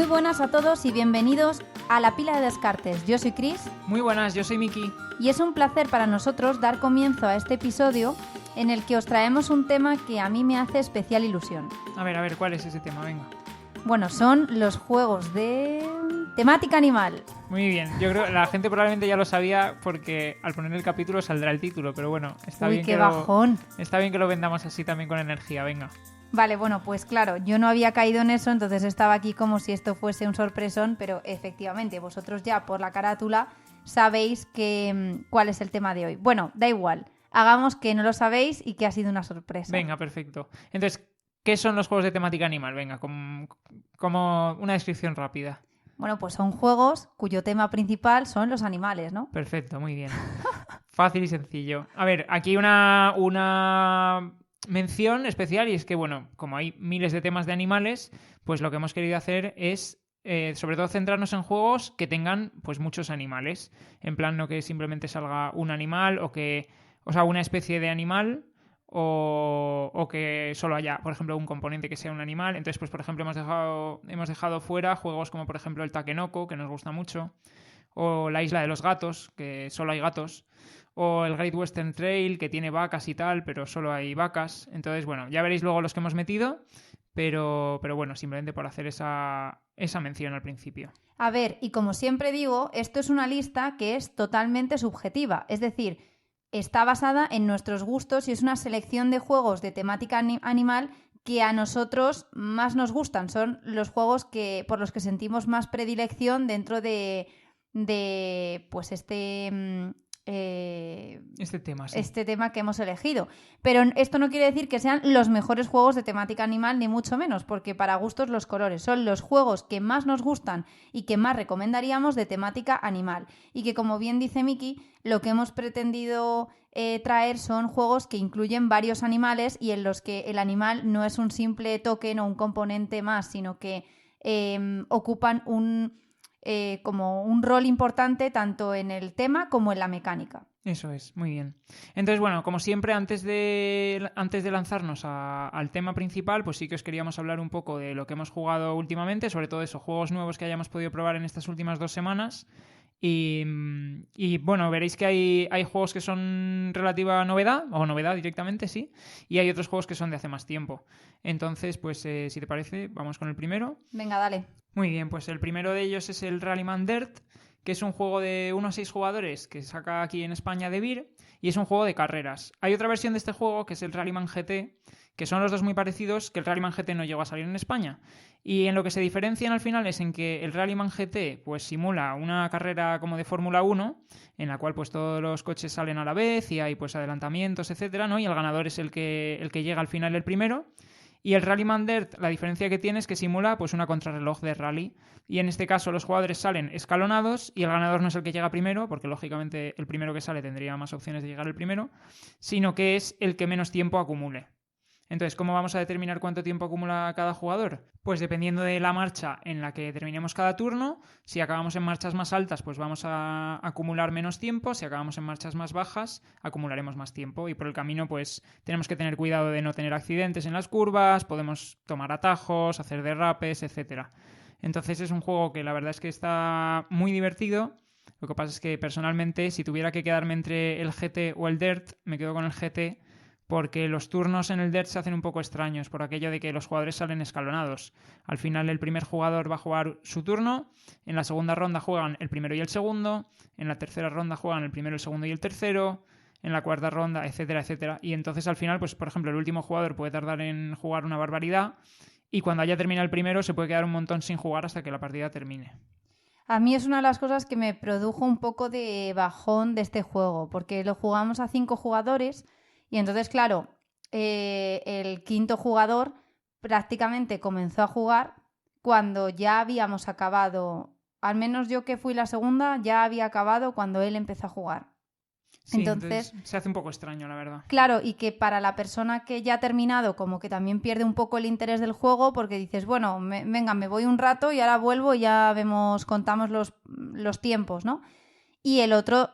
buenas a todos y bienvenidos a La Pila de Descartes. Yo soy Cris. Muy buenas, yo soy Miki. Y es un placer para nosotros dar comienzo a este episodio en el que os traemos un tema que a mí me hace especial ilusión. A ver, ¿cuál es ese tema? Venga. Bueno, son los juegos de temática animal. Muy bien, yo creo que la gente probablemente ya lo sabía porque al poner el capítulo saldrá el título, pero bueno, está Uy, bien qué bajón. Está bien que lo vendamos así también con energía, venga. Vale, bueno, pues claro, yo no había caído en eso, entonces estaba aquí como si esto fuese un sorpresón, pero efectivamente vosotros ya por la carátula sabéis cuál es el tema de hoy. Bueno, da igual, hagamos que no lo sabéis y que ha sido una sorpresa. Venga, perfecto. Entonces, ¿qué son los juegos de temática animal? Venga, como una descripción rápida. Bueno, pues son juegos cuyo tema principal son los animales, ¿no? Perfecto, muy bien. Fácil y sencillo. A ver, aquí una mención especial, y es que, bueno, como hay miles de temas de animales, pues lo que hemos querido hacer es sobre todo centrarnos en juegos que tengan pues muchos animales. En plan, no que simplemente salga un animal o sea, una especie de animal o que solo haya, por ejemplo, un componente que sea un animal. Entonces, pues por ejemplo, hemos dejado fuera juegos como por ejemplo el Takenoko, que nos gusta mucho, o la Isla de los Gatos, que solo hay gatos, o el Great Western Trail, que tiene vacas y tal, pero solo hay vacas. Entonces, bueno, ya veréis luego los que hemos metido, pero bueno, simplemente por hacer esa mención al principio. A ver, y como siempre digo, esto es una lista que es totalmente subjetiva, es decir, está basada en nuestros gustos y es una selección de juegos de temática animal que a nosotros más nos gustan. Son los juegos por los que sentimos más predilección dentro de pues este tema, sí. Este tema que hemos elegido. Pero esto no quiere decir que sean los mejores juegos de temática animal, ni mucho menos, porque para gustos los colores. Son los juegos que más nos gustan y que más recomendaríamos de temática animal. Y que, como bien dice Miki, lo que hemos pretendido traer son juegos que incluyen varios animales y en los que el animal no es un simple token o un componente más, sino que ocupan como un rol importante tanto en el tema como en la mecánica. Eso es, muy bien. Entonces, bueno, como siempre, antes de lanzarnos al tema principal, pues sí que os queríamos hablar un poco de lo que hemos jugado últimamente, sobre todo esos juegos nuevos que hayamos podido probar en estas últimas 2 semanas. Y bueno, veréis que hay juegos que son relativa novedad, o novedad directamente, sí, y hay otros juegos que son de hace más tiempo. Entonces, pues si te parece, vamos con el primero. Venga, dale. Muy bien, pues el primero de ellos es el Rallyman Dirt, que es un juego de 1 a 6 jugadores que saca aquí en España Devir, y es un juego de carreras. Hay otra versión de este juego, que es el Rallyman GT, que son los dos muy parecidos, que el Rallyman GT no llegó a salir en España. Y en lo que se diferencian al final es en que el Rallyman GT pues simula una carrera como de Fórmula 1, en la cual pues todos los coches salen a la vez y hay pues adelantamientos, etcétera, ¿no? Y el ganador es el que llega al final el primero. Y el Rallyman Dirt, la diferencia que tiene es que simula pues una contrarreloj de rally. Y en este caso los jugadores salen escalonados y el ganador no es el que llega primero, porque lógicamente el primero que sale tendría más opciones de llegar el primero, sino que es el que menos tiempo acumule. Entonces, ¿cómo vamos a determinar cuánto tiempo acumula cada jugador? Pues dependiendo de la marcha en la que terminemos cada turno. Si acabamos en marchas más altas, pues vamos a acumular menos tiempo. Si acabamos en marchas más bajas, acumularemos más tiempo. Y por el camino, pues tenemos que tener cuidado de no tener accidentes en las curvas, podemos tomar atajos, hacer derrapes, etc. Entonces es un juego que la verdad es que está muy divertido. Lo que pasa es que personalmente, si tuviera que quedarme entre el GT o el Dirt, me quedo con el GT, porque los turnos en el Dirt se hacen un poco extraños por aquello de que los jugadores salen escalonados. Al final el primer jugador va a jugar su turno, en la segunda ronda juegan el primero y el segundo, en la tercera ronda juegan el primero, el segundo y el tercero, en la cuarta ronda, etcétera, etcétera. Y entonces al final, pues por ejemplo, el último jugador puede tardar en jugar una barbaridad y cuando haya terminado el primero se puede quedar un montón sin jugar hasta que la partida termine. A mí es una de las cosas que me produjo un poco de bajón de este juego, porque lo jugamos a 5 jugadores. Y entonces, claro, el quinto jugador prácticamente comenzó a jugar cuando ya habíamos acabado, al menos yo que fui la segunda, ya había acabado cuando él empezó a jugar. Sí, entonces se hace un poco extraño, la verdad. Claro, y que para la persona que ya ha terminado como que también pierde un poco el interés del juego porque dices, bueno, venga, me voy un rato y ahora vuelvo y ya contamos los tiempos, ¿no? Y el otro,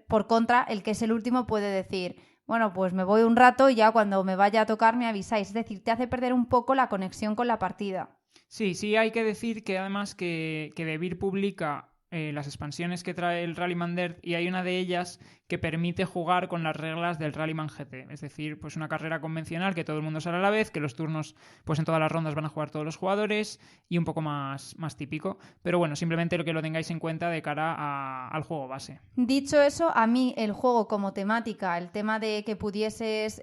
por contra, el que es el último puede decir, bueno, pues me voy un rato y ya cuando me vaya a tocar me avisáis. Es decir, te hace perder un poco la conexión con la partida. Sí, sí, hay que decir que además que De Beer publica las expansiones que trae el Rallyman Dirt y hay una de ellas que permite jugar con las reglas del Rallyman GT. Es decir, pues una carrera convencional que todo el mundo sale a la vez, que los turnos pues en todas las rondas van a jugar todos los jugadores y un poco más típico. Pero bueno, simplemente lo que lo tengáis en cuenta de cara al juego base. Dicho eso, a mí el juego como temática, el tema de que pudieses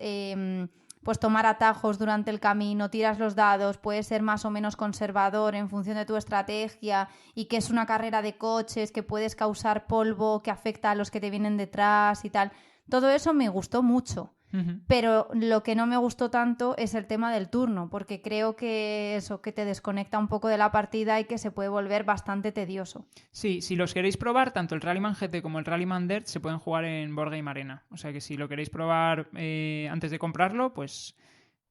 pues tomar atajos durante el camino, tiras los dados, puedes ser más o menos conservador en función de tu estrategia y que es una carrera de coches, que puedes causar polvo que afecta a los que te vienen detrás y tal. Todo eso me gustó mucho. Uh-huh. Pero lo que no me gustó tanto es el tema del turno, porque creo que eso que te desconecta un poco de la partida y que se puede volver bastante tedioso. Sí, si los queréis probar, tanto el Rallyman GT como el Rallyman Dirt se pueden jugar en Board Game Arena. O sea que si lo queréis probar antes de comprarlo, pues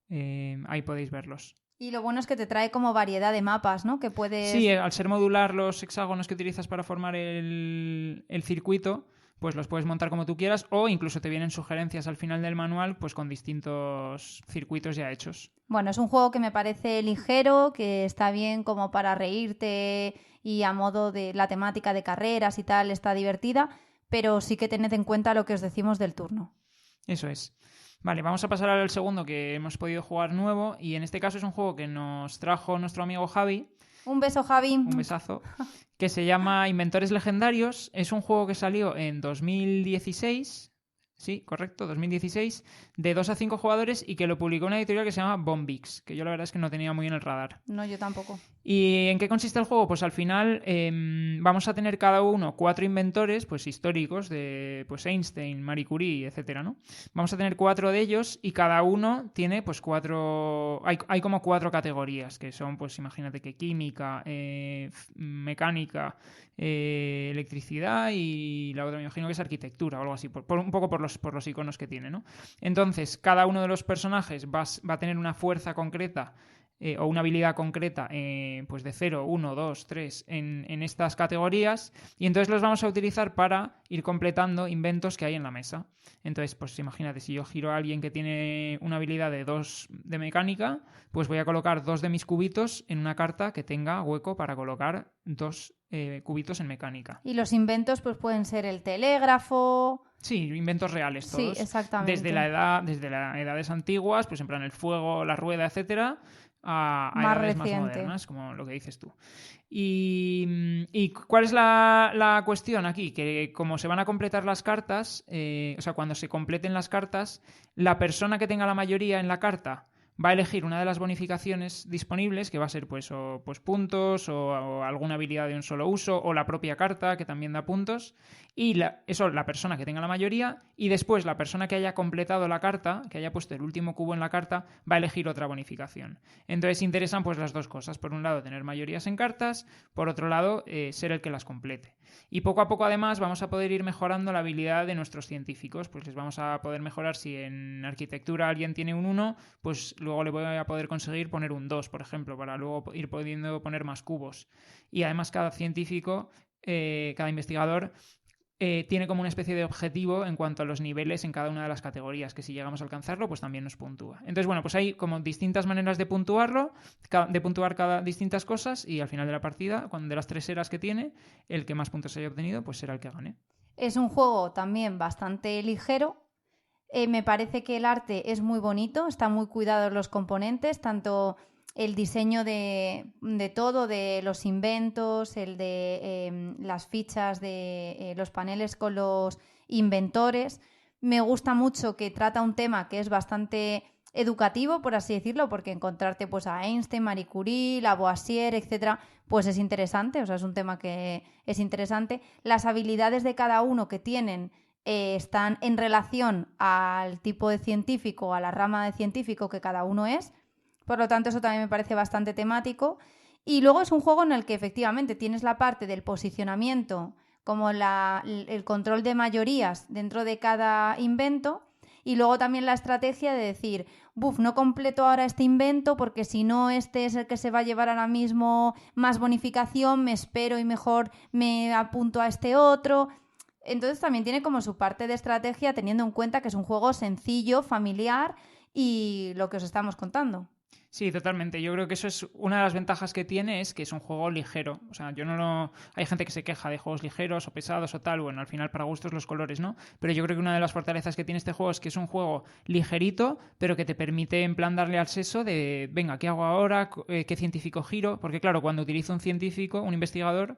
ahí podéis verlos. Y lo bueno es que te trae como variedad de mapas, ¿no? Que puedes... Sí, al ser modular los hexágonos que utilizas para formar el circuito, pues los puedes montar como tú quieras o incluso te vienen sugerencias al final del manual pues con distintos circuitos ya hechos. Bueno, es un juego que me parece ligero, que está bien como para reírte y a modo de la temática de carreras y tal, está divertida, pero sí que tened en cuenta lo que os decimos del turno. Eso es. Vale, vamos a pasar al segundo que hemos podido jugar nuevo y en este caso es un juego que nos trajo nuestro amigo Javi. Un beso, Javi. Un besazo. Que se llama Inventores Legendarios. Es un juego que salió en 2016. Sí, correcto, 2016. De 2 a 5 jugadores y que lo publicó una editorial que se llama Bombix. Que yo la verdad es que no tenía muy en el radar. No, yo tampoco. ¿Y en qué consiste el juego? Pues al final vamos a tener cada uno 4 inventores pues históricos de pues Einstein, Marie Curie, etcétera, ¿no? Vamos a tener 4 de ellos y cada uno tiene pues 4... Hay como 4 categorías que son pues imagínate que química, mecánica, electricidad y la otra me imagino que es arquitectura o algo así, un poco por los iconos que tiene, ¿no? Entonces cada uno de los personajes va a tener una fuerza concreta o una habilidad concreta pues de 0, 1, 2, 3 en estas categorías y entonces los vamos a utilizar para ir completando inventos que hay en la mesa. Entonces, pues imagínate, si yo giro a alguien que tiene una habilidad de 2 de mecánica, pues voy a colocar 2 de mis cubitos en una carta que tenga hueco para colocar 2 cubitos en mecánica. Y los inventos pues pueden ser el telégrafo... Sí, inventos reales todos. Sí, exactamente. Desde las edades antiguas, pues en plan el fuego, la rueda, etcétera, a edades más modernas, como lo que dices tú. ¿Y cuál es la cuestión aquí? Que como se van a completar las cartas, o sea, cuando se completen las cartas, la persona que tenga la mayoría en la carta va a elegir una de las bonificaciones disponibles, que va a ser pues puntos o alguna habilidad de un solo uso o la propia carta, que también da puntos. Y eso la persona que tenga la mayoría y después la persona que haya completado la carta, que haya puesto el último cubo en la carta, va a elegir otra bonificación. Entonces interesan pues las dos cosas. Por un lado tener mayorías en cartas, por otro lado ser el que las complete. Y poco a poco además vamos a poder ir mejorando la habilidad de nuestros científicos. Pues les vamos a poder mejorar si en arquitectura alguien tiene un 1, pues luego le voy a poder conseguir poner un 2, por ejemplo, para luego ir pudiendo poner más cubos. Y además cada científico, cada investigador tiene como una especie de objetivo en cuanto a los niveles en cada una de las categorías, que si llegamos a alcanzarlo, pues también nos puntúa. Entonces, bueno, pues hay como distintas maneras de puntuarlo, de puntuar cada distintas cosas y al final de la partida, de las 3 eras que tiene, el que más puntos haya obtenido, pues será el que gane. Es un juego también bastante ligero. Me parece que el arte es muy bonito, están muy cuidados los componentes, tanto el diseño de todo, de los inventos, el de las fichas de los paneles con los inventores. Me gusta mucho que trata un tema que es bastante educativo, por así decirlo, porque encontrarte pues a Einstein, Marie Curie, Lavoisier, etcétera, pues es interesante, o sea, es un tema que es interesante. Las habilidades de cada uno que tienen están en relación al tipo de científico, a la rama de científico que cada uno es. Por lo tanto, eso también me parece bastante temático. Y luego es un juego en el que efectivamente tienes la parte del posicionamiento, como el control de mayorías dentro de cada invento, y luego también la estrategia de decir, no completo ahora este invento porque si no este es el que se va a llevar ahora mismo más bonificación, me espero y mejor me apunto a este otro. Entonces también tiene como su parte de estrategia teniendo en cuenta que es un juego sencillo, familiar y lo que os estamos contando. Sí, totalmente. Yo creo que eso es una de las ventajas que tiene, es que es un juego ligero. O sea, yo no lo... Hay gente que se queja de juegos ligeros o pesados o tal. Bueno, al final para gustos los colores, ¿no? Pero yo creo que una de las fortalezas que tiene este juego es que es un juego ligerito, pero que te permite en plan darle al seso de, venga, ¿qué hago ahora? ¿Qué científico giro? Porque claro, cuando utilizo un científico, un investigador,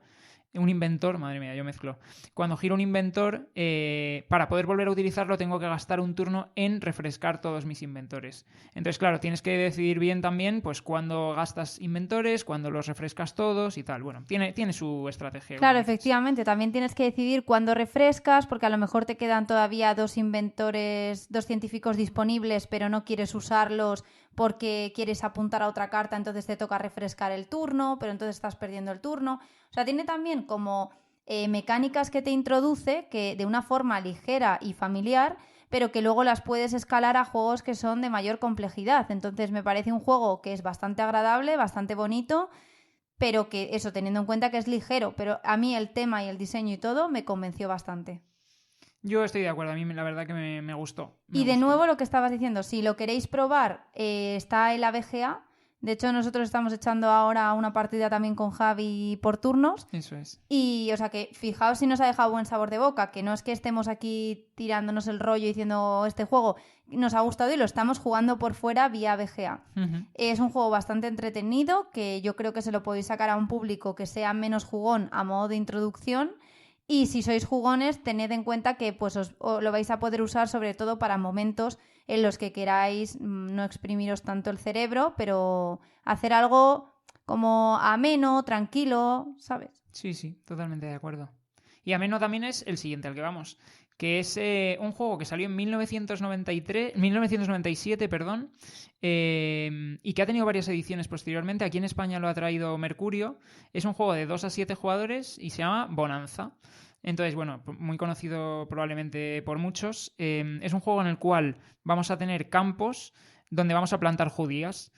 un inventor, madre mía, yo mezclo. Cuando giro un inventor, para poder volver a utilizarlo tengo que gastar un turno en refrescar todos mis inventores. Entonces, claro, tienes que decidir bien también pues cuándo gastas inventores, cuándo los refrescas todos y tal. Bueno, tiene su estrategia. Claro, efectivamente. También tienes que decidir cuándo refrescas, porque a lo mejor te quedan todavía 2 inventores, 2 científicos disponibles, pero no quieres usarlos porque quieres apuntar a otra carta, entonces te toca refrescar el turno, pero entonces estás perdiendo el turno. O sea, tiene también como mecánicas que te introduce que de una forma ligera y familiar, pero que luego las puedes escalar a juegos que son de mayor complejidad. Entonces me parece un juego que es bastante agradable, bastante bonito, pero que eso, teniendo en cuenta que es ligero, pero a mí el tema y el diseño y todo me convenció bastante. Yo estoy de acuerdo, a mí la verdad que me gustó. Y de nuevo lo que estabas diciendo, si lo queréis probar, está el ABGA. De hecho, nosotros estamos echando ahora una partida también con Javi por turnos. Eso es. Y, o sea, que fijaos si nos ha dejado buen sabor de boca, que no es que estemos aquí tirándonos el rollo diciendo este juego nos ha gustado y lo estamos jugando por fuera vía BGA. Uh-huh. Es un juego bastante entretenido, que yo creo que se lo podéis sacar a un público que sea menos jugón a modo de introducción. Y si sois jugones, tened en cuenta que pues os lo vais a poder usar sobre todo para momentos en los que queráis no exprimiros tanto el cerebro, pero hacer algo como ameno, tranquilo, ¿sabes? Sí, sí, totalmente de acuerdo. Y ameno también es el siguiente al que vamos, que es un juego que salió en 1997, perdón, y que ha tenido varias ediciones posteriormente. Aquí en España lo ha traído Mercurio. Es un juego de 2 a 7 jugadores y se llama Bonanza. Entonces, bueno, muy conocido probablemente por muchos. Es un juego en el cual vamos a tener campos donde vamos a plantar judías.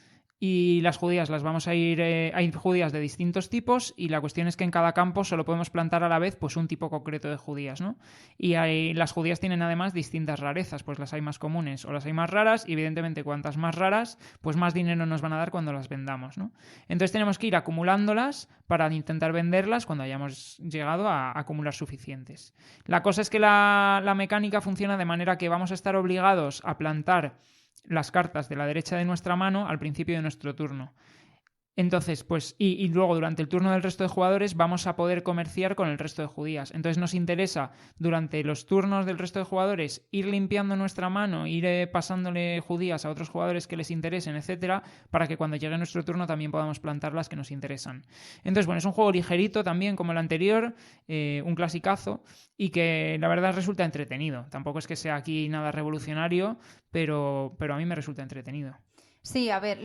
Y las judías las vamos a ir... hay judías de distintos tipos y la cuestión es que en cada campo solo podemos plantar a la vez pues un tipo concreto de judías, ¿no? Y las judías tienen además distintas rarezas, pues las hay más comunes o las hay más raras y evidentemente cuantas más raras, pues más dinero nos van a dar cuando las vendamos, ¿no? Entonces tenemos que ir acumulándolas para intentar venderlas cuando hayamos llegado a acumular suficientes. La cosa es que la mecánica funciona de manera que vamos a estar obligados a plantar las cartas de la derecha de nuestra mano al principio de nuestro turno. Entonces, pues, y luego durante el turno del resto de jugadores vamos a poder comerciar con el resto de judías. Entonces nos interesa durante los turnos del resto de jugadores ir limpiando nuestra mano, ir pasándole judías a otros jugadores que les interesen, etcétera, para que cuando llegue nuestro turno también podamos plantar las que nos interesan. Entonces, bueno, es un juego ligerito también como el anterior, un clasicazo, y que la verdad resulta entretenido. Tampoco es que sea aquí nada revolucionario, pero a mí me resulta entretenido. Sí, a ver,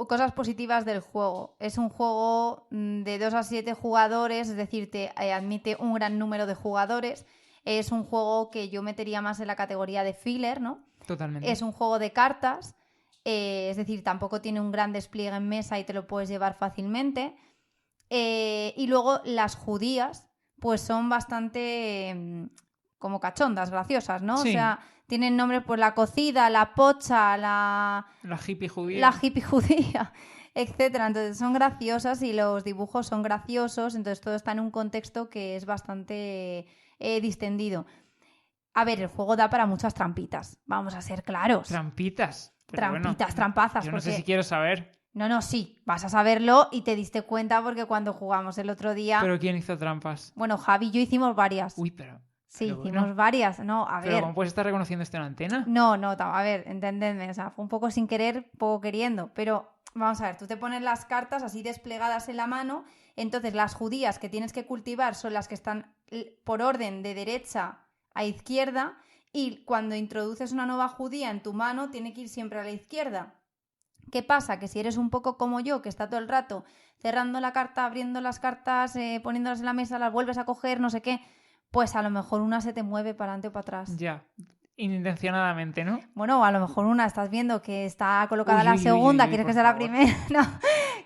cosas positivas del juego. Es un juego de 2 a 7 jugadores, es decir, te admite un gran número de jugadores. Es un juego que yo metería más en la categoría de filler, ¿no? Totalmente. Es un juego de cartas, es decir, tampoco tiene un gran despliegue en mesa y te lo puedes llevar fácilmente. Y luego las judías, pues son bastante como cachondas, graciosas, ¿no? Sí. O sea, tienen nombre pues la cocida, la pocha, la hippie judía. La hippie judía, etcétera. Entonces son graciosas y los dibujos son graciosos, entonces todo está en un contexto que es bastante distendido. A ver, el juego da para muchas trampitas, vamos a ser claros. ¿Trampitas? Trampitas, trampazas. Yo no sé si quiero saber. No, sí, vas a saberlo y te diste cuenta porque cuando jugamos el otro día... ¿Pero quién hizo trampas? Bueno, Javi y yo hicimos varias. Uy, pero... Sí, hicimos varias. No, a ver. ¿Pero cómo puedes estar reconociendo esto en antena? No, a ver, entendedme. O sea, fue un poco sin querer, poco queriendo. Pero vamos a ver, tú te pones las cartas así desplegadas en la mano. Entonces, las judías que tienes que cultivar son las que están por orden de derecha a izquierda. Y cuando introduces una nueva judía en tu mano, tiene que ir siempre a la izquierda. ¿Qué pasa? Que si eres un poco como yo, que está todo el rato cerrando la carta, abriendo las cartas, poniéndolas en la mesa, las vuelves a coger, no sé qué, pues a lo mejor una se te mueve para adelante o para atrás. Ya, inintencionadamente, ¿no? Bueno, a lo mejor una estás viendo que está colocada la segunda, quieres que sea la primera. No,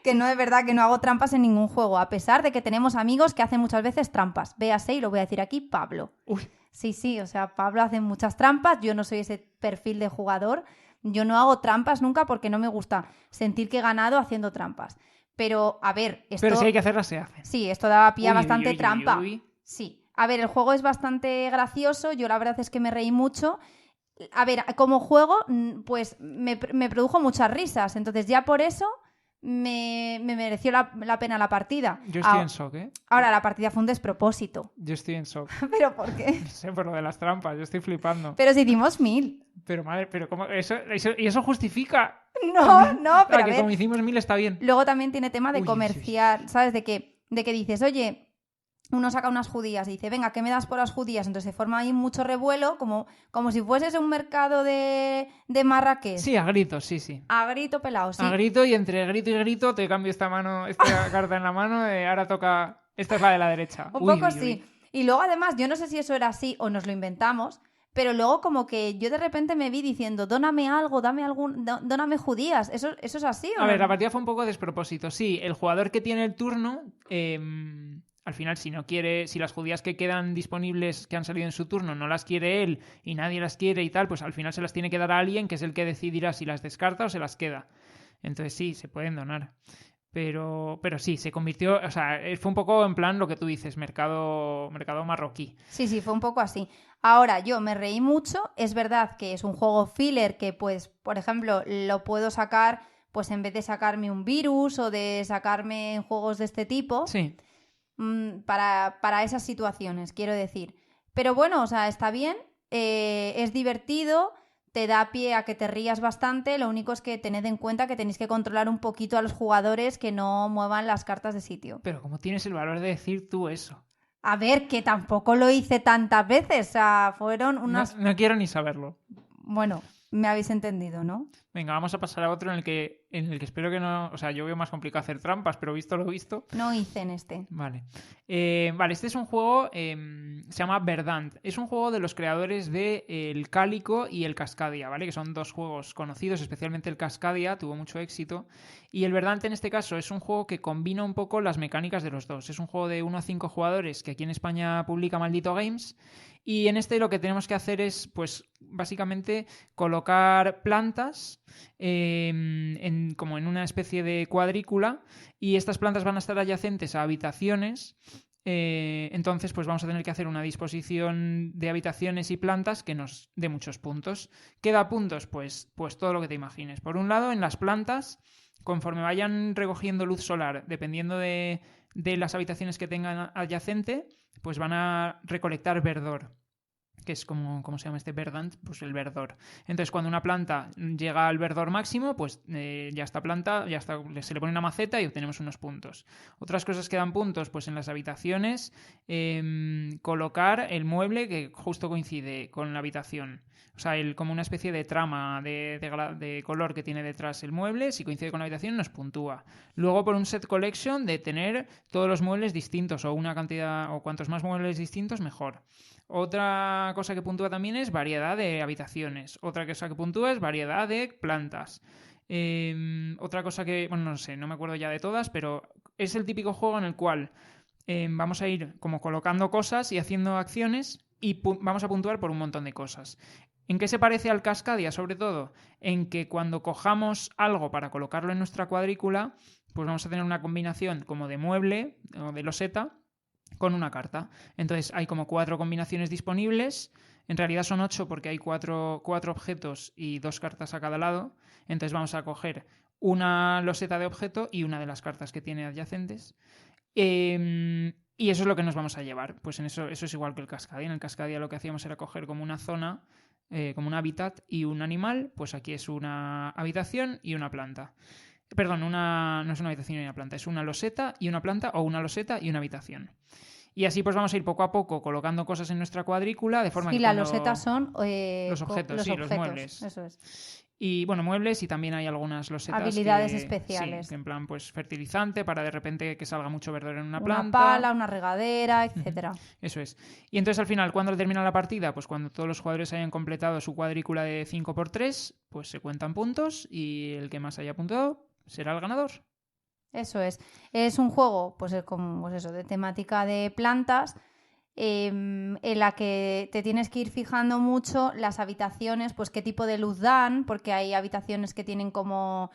que no es verdad que no hago trampas en ningún juego, a pesar de que tenemos amigos que hacen muchas veces trampas. Véase, y lo voy a decir aquí, Pablo. Uy. Sí, o sea, Pablo hace muchas trampas, yo no soy ese perfil de jugador, Yo no hago trampas nunca porque no me gusta sentir que he ganado haciendo trampas. Pero, a ver, esto... Pero si hay que hacerlas, se hacen. Sí, esto daba pie a Uy, uy, bastante uy, uy, trampa. uy. Sí. A ver, el juego es bastante gracioso. Yo la verdad es que me reí mucho. A ver, como juego, pues me produjo muchas risas. Entonces ya por eso me mereció la pena la partida. Yo estoy en shock, ¿eh? Ahora, la partida fue un despropósito. Yo estoy en shock. ¿Pero por qué? No sé, por lo de las trampas, yo estoy flipando. Pero si hicimos 1000. Pero madre, pero ¿cómo? ¿Y eso justifica? No, pero a Que ver. como hicimos 1000 está bien. Luego también tiene tema de Uy, comerciar, ¿sabes? De que dices, oye, uno saca unas judías y dice, venga, ¿qué me das por las judías? Entonces se forma ahí mucho revuelo, como si fueses un mercado de Marrakech. Sí, a gritos, sí. A grito pelado, sí. A grito, y entre grito y grito te cambio esta carta en la mano, ahora toca... Esta es la de la derecha. Un poco sí. Y luego además, yo no sé si eso era así o nos lo inventamos, pero luego como que yo de repente me vi diciendo, dóname algo, dóname judías. ¿Eso es así o no? A ver, la partida fue un poco a despropósito. Sí, el jugador que tiene el turno, al final, si no quiere, si las judías que quedan disponibles, que han salido en su turno, no las quiere él y nadie las quiere y tal, pues al final se las tiene que dar a alguien que es el que decidirá si las descarta o se las queda. Entonces sí, se pueden donar. Pero sí, se convirtió, o sea, fue un poco en plan lo que tú dices, mercado marroquí. Sí, fue un poco así. Ahora, yo me reí mucho. Es verdad que es un juego filler que, pues, por ejemplo, lo puedo sacar, pues en vez de sacarme un virus o de sacarme en juegos de este tipo, Sí. Para esas situaciones, quiero decir. Pero bueno, o sea, está bien, es divertido, te da pie a que te rías bastante. Lo único es que tened en cuenta que tenéis que controlar un poquito a los jugadores que no muevan las cartas de sitio. Pero ¿cómo tienes el valor de decir tú eso? A ver, que tampoco lo hice tantas veces, o sea, fueron unas... No quiero ni saberlo. Bueno, me habéis entendido, ¿no? Venga, vamos a pasar a otro en el que espero que no... O sea, yo veo más complicado hacer trampas, pero visto lo visto... No hice en este. Vale. Este es un juego... se llama Verdant. Es un juego de los creadores de el Cálico y el Cascadia, ¿vale? Que son dos juegos conocidos, especialmente el Cascadia, tuvo mucho éxito. Y el Verdant, en este caso, es un juego que combina un poco las mecánicas de los dos. Es un juego de 1 a 5 jugadores que aquí en España publica Maldito Games. Y en este lo que tenemos que hacer es, pues, básicamente colocar plantas como en una especie de cuadrícula, y estas plantas van a estar adyacentes a habitaciones. Entonces, pues vamos a tener que hacer una disposición de habitaciones y plantas que nos dé muchos puntos. ¿Qué da puntos? Pues todo lo que te imagines. Por un lado, en las plantas, conforme vayan recogiendo luz solar, dependiendo de las habitaciones que tengan adyacente, pues van a recolectar verdor, que es como se llama este verdant, pues el verdor. Entonces, cuando una planta llega al verdor máximo, pues ya esta planta, se le pone una maceta y obtenemos unos puntos. Otras cosas que dan puntos, pues en las habitaciones, colocar el mueble que justo coincide con la habitación. O sea, como una especie de trama de color que tiene detrás el mueble, si coincide con la habitación nos puntúa. Luego, por un set collection, de tener todos los muebles distintos, o una cantidad, o cuantos más muebles distintos, mejor. Otra cosa que puntúa también es variedad de habitaciones. Otra cosa que puntúa es variedad de plantas. Otra cosa que, bueno, no sé, no me acuerdo ya de todas, pero es el típico juego en el cual vamos a ir como colocando cosas y haciendo acciones y vamos a puntuar por un montón de cosas. ¿En qué se parece al Cascadia? Sobre todo en que cuando cojamos algo para colocarlo en nuestra cuadrícula, pues vamos a tener una combinación como de mueble o de loseta con una carta. Entonces hay como 4 combinaciones disponibles. En realidad son 8 porque hay 4 objetos y 2 cartas a cada lado. Entonces vamos a coger una loseta de objeto y una de las cartas que tiene adyacentes. Y eso es lo que nos vamos a llevar. Pues en eso es igual que el Cascadia. En el Cascadia lo que hacíamos era coger como una zona, como un hábitat y un animal. Pues aquí es una habitación y una planta. Perdón, no es una habitación y una planta, es una loseta y una planta, o una loseta y una habitación. Y así pues vamos a ir poco a poco colocando cosas en nuestra cuadrícula de forma que las losetas son los objetos, los muebles. Eso es. Y bueno, muebles, y también hay algunas losetas habilidades especiales. Sí, que en plan pues fertilizante para de repente que salga mucho verdor en una planta. Una pala, una regadera, etcétera. Eso es. Y entonces al final, ¿cuándo termina la partida? Pues cuando todos los jugadores hayan completado su cuadrícula de 5×3, pues se cuentan puntos y el que más haya puntuado será el ganador. Eso es. Es un juego, pues como pues eso, de temática de plantas. en la que te tienes que ir fijando mucho las habitaciones, pues qué tipo de luz dan, porque hay habitaciones que tienen como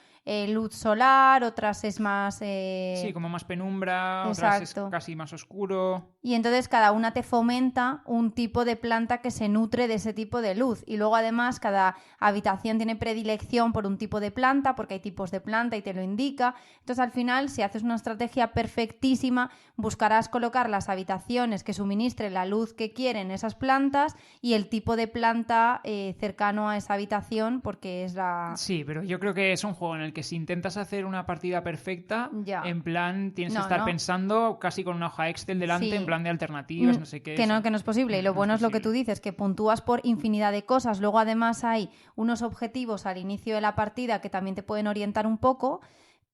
luz solar, otras es más... Sí, como más penumbra, otras es Exacto. casi más oscuro. Y entonces cada una te fomenta un tipo de planta que se nutre de ese tipo de luz. Y luego además cada habitación tiene predilección por un tipo de planta, porque hay tipos de planta y te lo indica. Entonces al final, si haces una estrategia perfectísima, buscarás colocar las habitaciones que suministren la luz que quieren esas plantas y el tipo de planta cercano a esa habitación, porque es la... Sí, pero yo creo que es un juego en el que si intentas hacer una partida perfecta, Ya. en plan tienes que No, estar no. pensando casi con una hoja Excel delante, Sí. en plan de alternativas, no sé qué. Que eso. no es posible. Y lo No bueno es lo que tú posible. dices, que puntúas por infinidad de cosas. Luego además hay unos objetivos al inicio de la partida que también te pueden orientar un poco,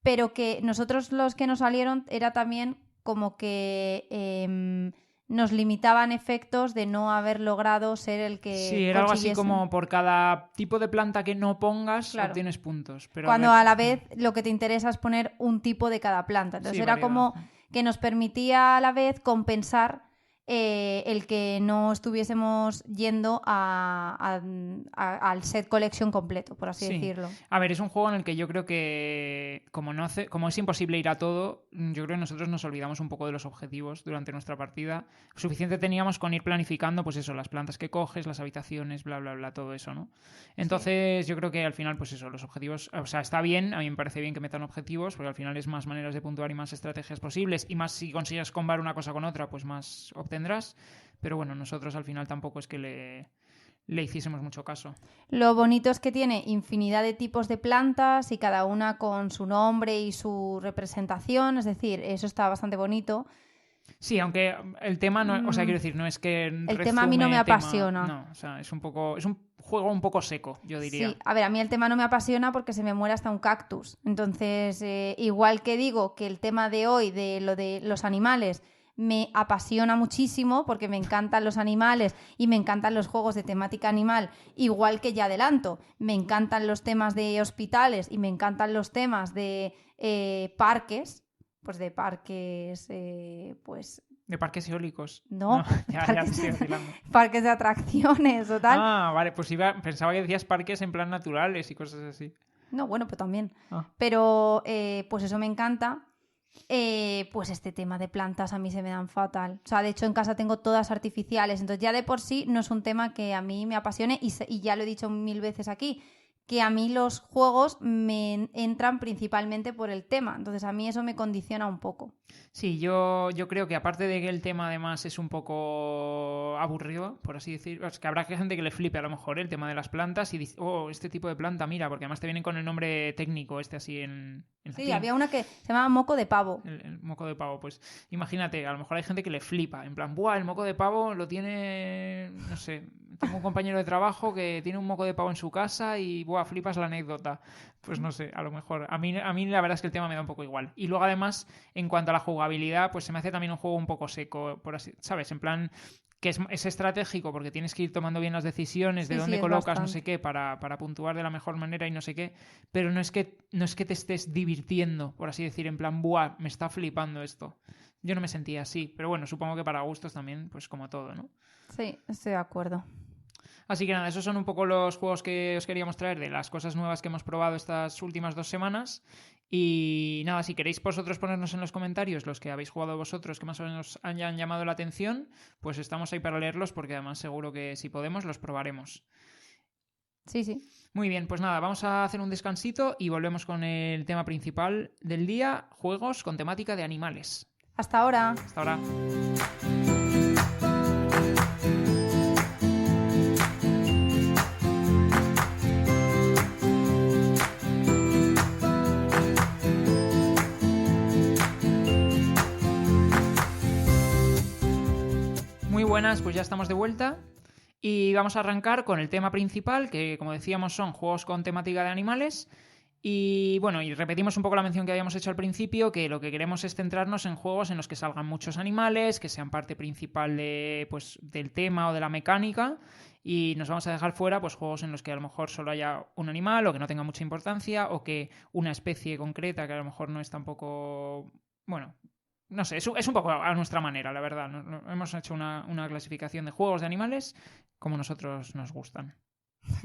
pero que nosotros los que nos salieron era también como que nos limitaban efectos de no haber logrado ser el Sí, que era algo así consiguiese. como por cada tipo de planta que no pongas, Claro. obtienes puntos. Pero Cuando ver, a la vez lo que te interesa es poner un tipo de cada planta. Entonces sí, era variedad. como que nos permitía a la vez compensar el que no estuviésemos yendo al set collection completo, por así Sí. decirlo. A ver, es un juego en el que yo creo que como es imposible ir a todo, yo creo que nosotros nos olvidamos un poco de los objetivos durante nuestra partida. Suficiente teníamos con ir planificando, pues eso, las plantas que coges, las habitaciones, bla, bla, bla, todo eso, ¿no? Entonces, yo creo que al final, pues eso, los objetivos, o sea, está bien, a mí me parece bien que metan objetivos, porque al final es más maneras de puntuar y más estrategias posibles, y más si consigues combar una cosa con otra, pues más obtendrás. Pero bueno, nosotros al final tampoco es que le hiciésemos mucho caso. Lo bonito es que tiene infinidad de tipos de plantas y cada una con su nombre y su representación, es decir, eso está bastante bonito. Sí, aunque el tema no, o sea, quiero decir, no es que El tema a mí no me apasiona. no, o sea, es un juego un poco seco, yo diría. Sí, a ver, a mí el tema no me apasiona porque se me muere hasta un cactus. Entonces, igual que digo que el tema de hoy, de lo de los animales, me apasiona muchísimo porque me encantan los animales y me encantan los juegos de temática animal, igual que ya adelanto, me encantan los temas de hospitales y me encantan los temas de parques, pues de parques, pues De parques eólicos. no, Ya te estoy vacilando. parques de atracciones o tal. Ah, vale, pues pensaba que decías parques en plan naturales y cosas así. No, bueno, pues también. Ah. Pero pues eso me encanta. Pues este tema de plantas a mí se me dan fatal. O sea, de hecho en casa tengo todas artificiales. Entonces ya de por sí no es un tema que a mí me apasione y ya lo he dicho 1000 veces aquí, que a mí los juegos me entran principalmente por el tema. Entonces a mí eso me condiciona un poco. Sí, yo creo que aparte de que el tema además es un poco aburrido, por así decirlo, es que habrá gente que le flipe a lo mejor el tema de las plantas y dice, oh, este tipo de planta, mira, porque además te vienen con el nombre técnico este así en Sí, latín. había una que se llamaba moco de pavo. El moco de pavo, pues imagínate, a lo mejor hay gente que le flipa, en plan, buah, el moco de pavo lo tiene, no sé, tengo un compañero de trabajo que tiene un moco de pavo en su casa y, buah, flipas la anécdota. Pues no sé, a lo mejor. A mí la verdad es que el tema me da un poco igual. Y luego además, en cuanto a la jugabilidad, pues se me hace también un juego un poco seco, por así, ¿sabes? En plan, que es estratégico porque tienes que ir tomando bien las decisiones de Sí, dónde es colocas, bastante. no sé qué, para puntuar de la mejor manera y no sé qué, pero no es que te estés divirtiendo, por así decir, en plan, buah, me está flipando esto. Yo no me sentía así, pero bueno, supongo que para gustos también, pues como todo, ¿no? Sí, estoy de acuerdo. Así que nada, esos son un poco los juegos que os queríamos traer de las cosas nuevas que hemos probado estas últimas 2 semanas. Y nada, si queréis vosotros ponernos en los comentarios los que habéis jugado vosotros que más o menos hayan llamado la atención, pues estamos ahí para leerlos porque además seguro que si podemos los probaremos. Sí, sí. Muy bien, pues nada, vamos a hacer un descansito y volvemos con el tema principal del día, juegos con temática de animales. Hasta ahora. Hasta ahora. Muy buenas, pues ya estamos de vuelta y vamos a arrancar con el tema principal, que como decíamos son juegos con temática de animales. Y bueno, y repetimos un poco la mención que habíamos hecho al principio, que lo que queremos es centrarnos en juegos en los que salgan muchos animales, que sean parte principal del tema o de la mecánica, y nos vamos a dejar fuera pues juegos en los que a lo mejor solo haya un animal o que no tenga mucha importancia o que una especie concreta que a lo mejor no es tampoco, bueno, no sé, es un poco a nuestra manera, la verdad. Hemos hecho una clasificación de juegos de animales como nosotros nos gustan.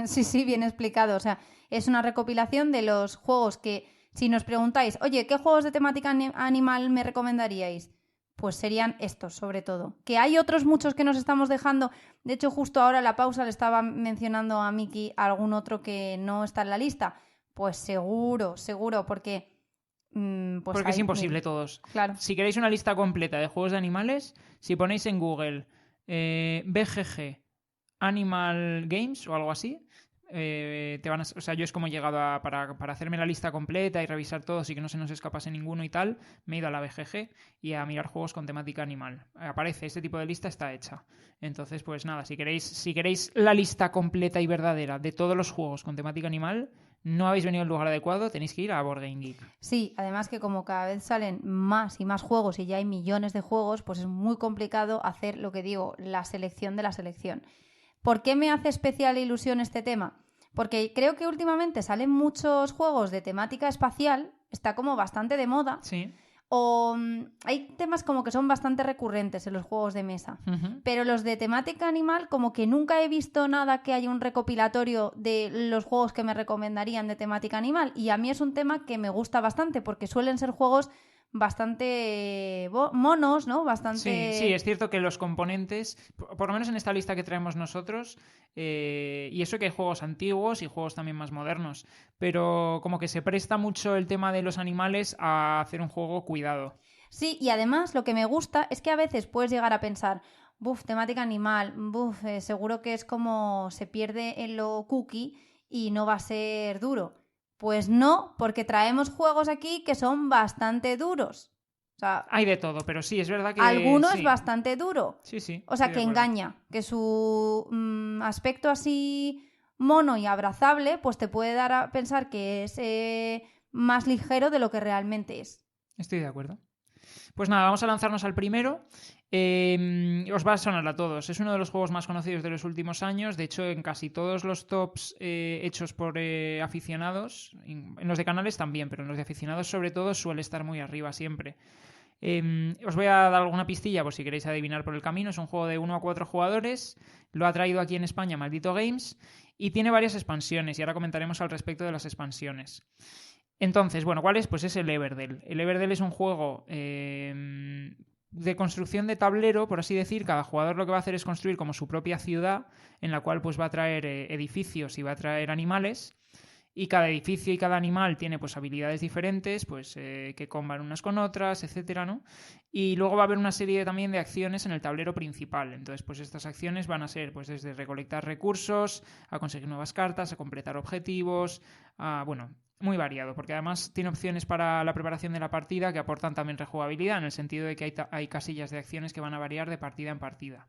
Sí, sí, bien explicado. O sea, es una recopilación de los juegos que, si nos preguntáis, oye, ¿qué juegos de temática animal me recomendaríais? Pues serían estos, sobre todo. Que hay otros muchos que nos estamos dejando. De hecho, justo ahora en la pausa le estaba mencionando a Miki algún otro que no está en la lista. Pues seguro, seguro, porque... pues Porque es imposible todos. Claro. Si queréis una lista completa de juegos de animales, si ponéis en Google BGG Animal Games o algo así, o sea, yo es como he llegado para hacerme la lista completa y revisar todos y que no se nos escapase ninguno y tal, me he ido a la BGG y a mirar juegos con temática animal. Aparece, este tipo de lista está hecha. Entonces, pues nada, si queréis la lista completa y verdadera de todos los juegos con temática animal, no habéis venido al lugar adecuado, tenéis que ir a Board Game Geek. Sí, además que como cada vez salen más y más juegos y ya hay millones de juegos, pues es muy complicado hacer lo que digo, la selección de la selección. ¿Por qué me hace especial ilusión este tema? Porque creo que últimamente salen muchos juegos de temática espacial, está como bastante de moda. Sí. O hay temas como que son bastante recurrentes en los juegos de mesa. Uh-huh. Pero los de temática animal, como que nunca he visto nada que haya un recopilatorio de los juegos que me recomendarían de temática animal. Y a mí es un tema que me gusta bastante porque suelen ser juegos bastante monos, ¿no? Bastante... Sí, es cierto que los componentes, por lo menos en esta lista que traemos nosotros, y eso que hay juegos antiguos y juegos también más modernos, pero como que se presta mucho el tema de los animales a hacer un juego cuidado. Sí, y además lo que me gusta es que a veces puedes llegar a pensar, buf, temática animal, buf, seguro que es como se pierde en lo cookie y no va a ser duro. Pues no, porque traemos juegos aquí que son bastante duros. O sea, hay de todo, pero sí, es verdad que... alguno sí. es bastante duro. Sí. O sea, que engaña, que su aspecto así mono y abrazable, pues te puede dar a pensar que es más ligero de lo que realmente es. Estoy de acuerdo. Pues nada, vamos a lanzarnos al primero. Os va a sonar a todos. Es uno de los juegos más conocidos de los últimos años. De hecho, en casi todos los tops hechos por aficionados, en los de canales también, pero en los de aficionados sobre todo suele estar muy arriba siempre. Os voy a dar alguna pistilla por si queréis adivinar por el camino. Es un juego de 1 a 4 jugadores. Lo ha traído aquí en España Maldito Games y tiene varias expansiones y ahora comentaremos al respecto de las expansiones. Entonces, bueno, ¿cuál es? Pues es el Everdell. El Everdell es un juego de construcción de tablero, por así decir. Cada jugador lo que va a hacer es construir como su propia ciudad, en la cual pues va a traer edificios y va a traer animales. Y cada edificio y cada animal tiene pues habilidades diferentes, pues que comban unas con otras, etcétera, ¿no? Y luego va a haber una serie también de acciones en el tablero principal. Entonces, pues estas acciones van a ser pues desde recolectar recursos, a conseguir nuevas cartas, a completar objetivos, bueno, muy variado, porque además tiene opciones para la preparación de la partida que aportan también rejugabilidad, en el sentido de que hay casillas de acciones que van a variar de partida en partida.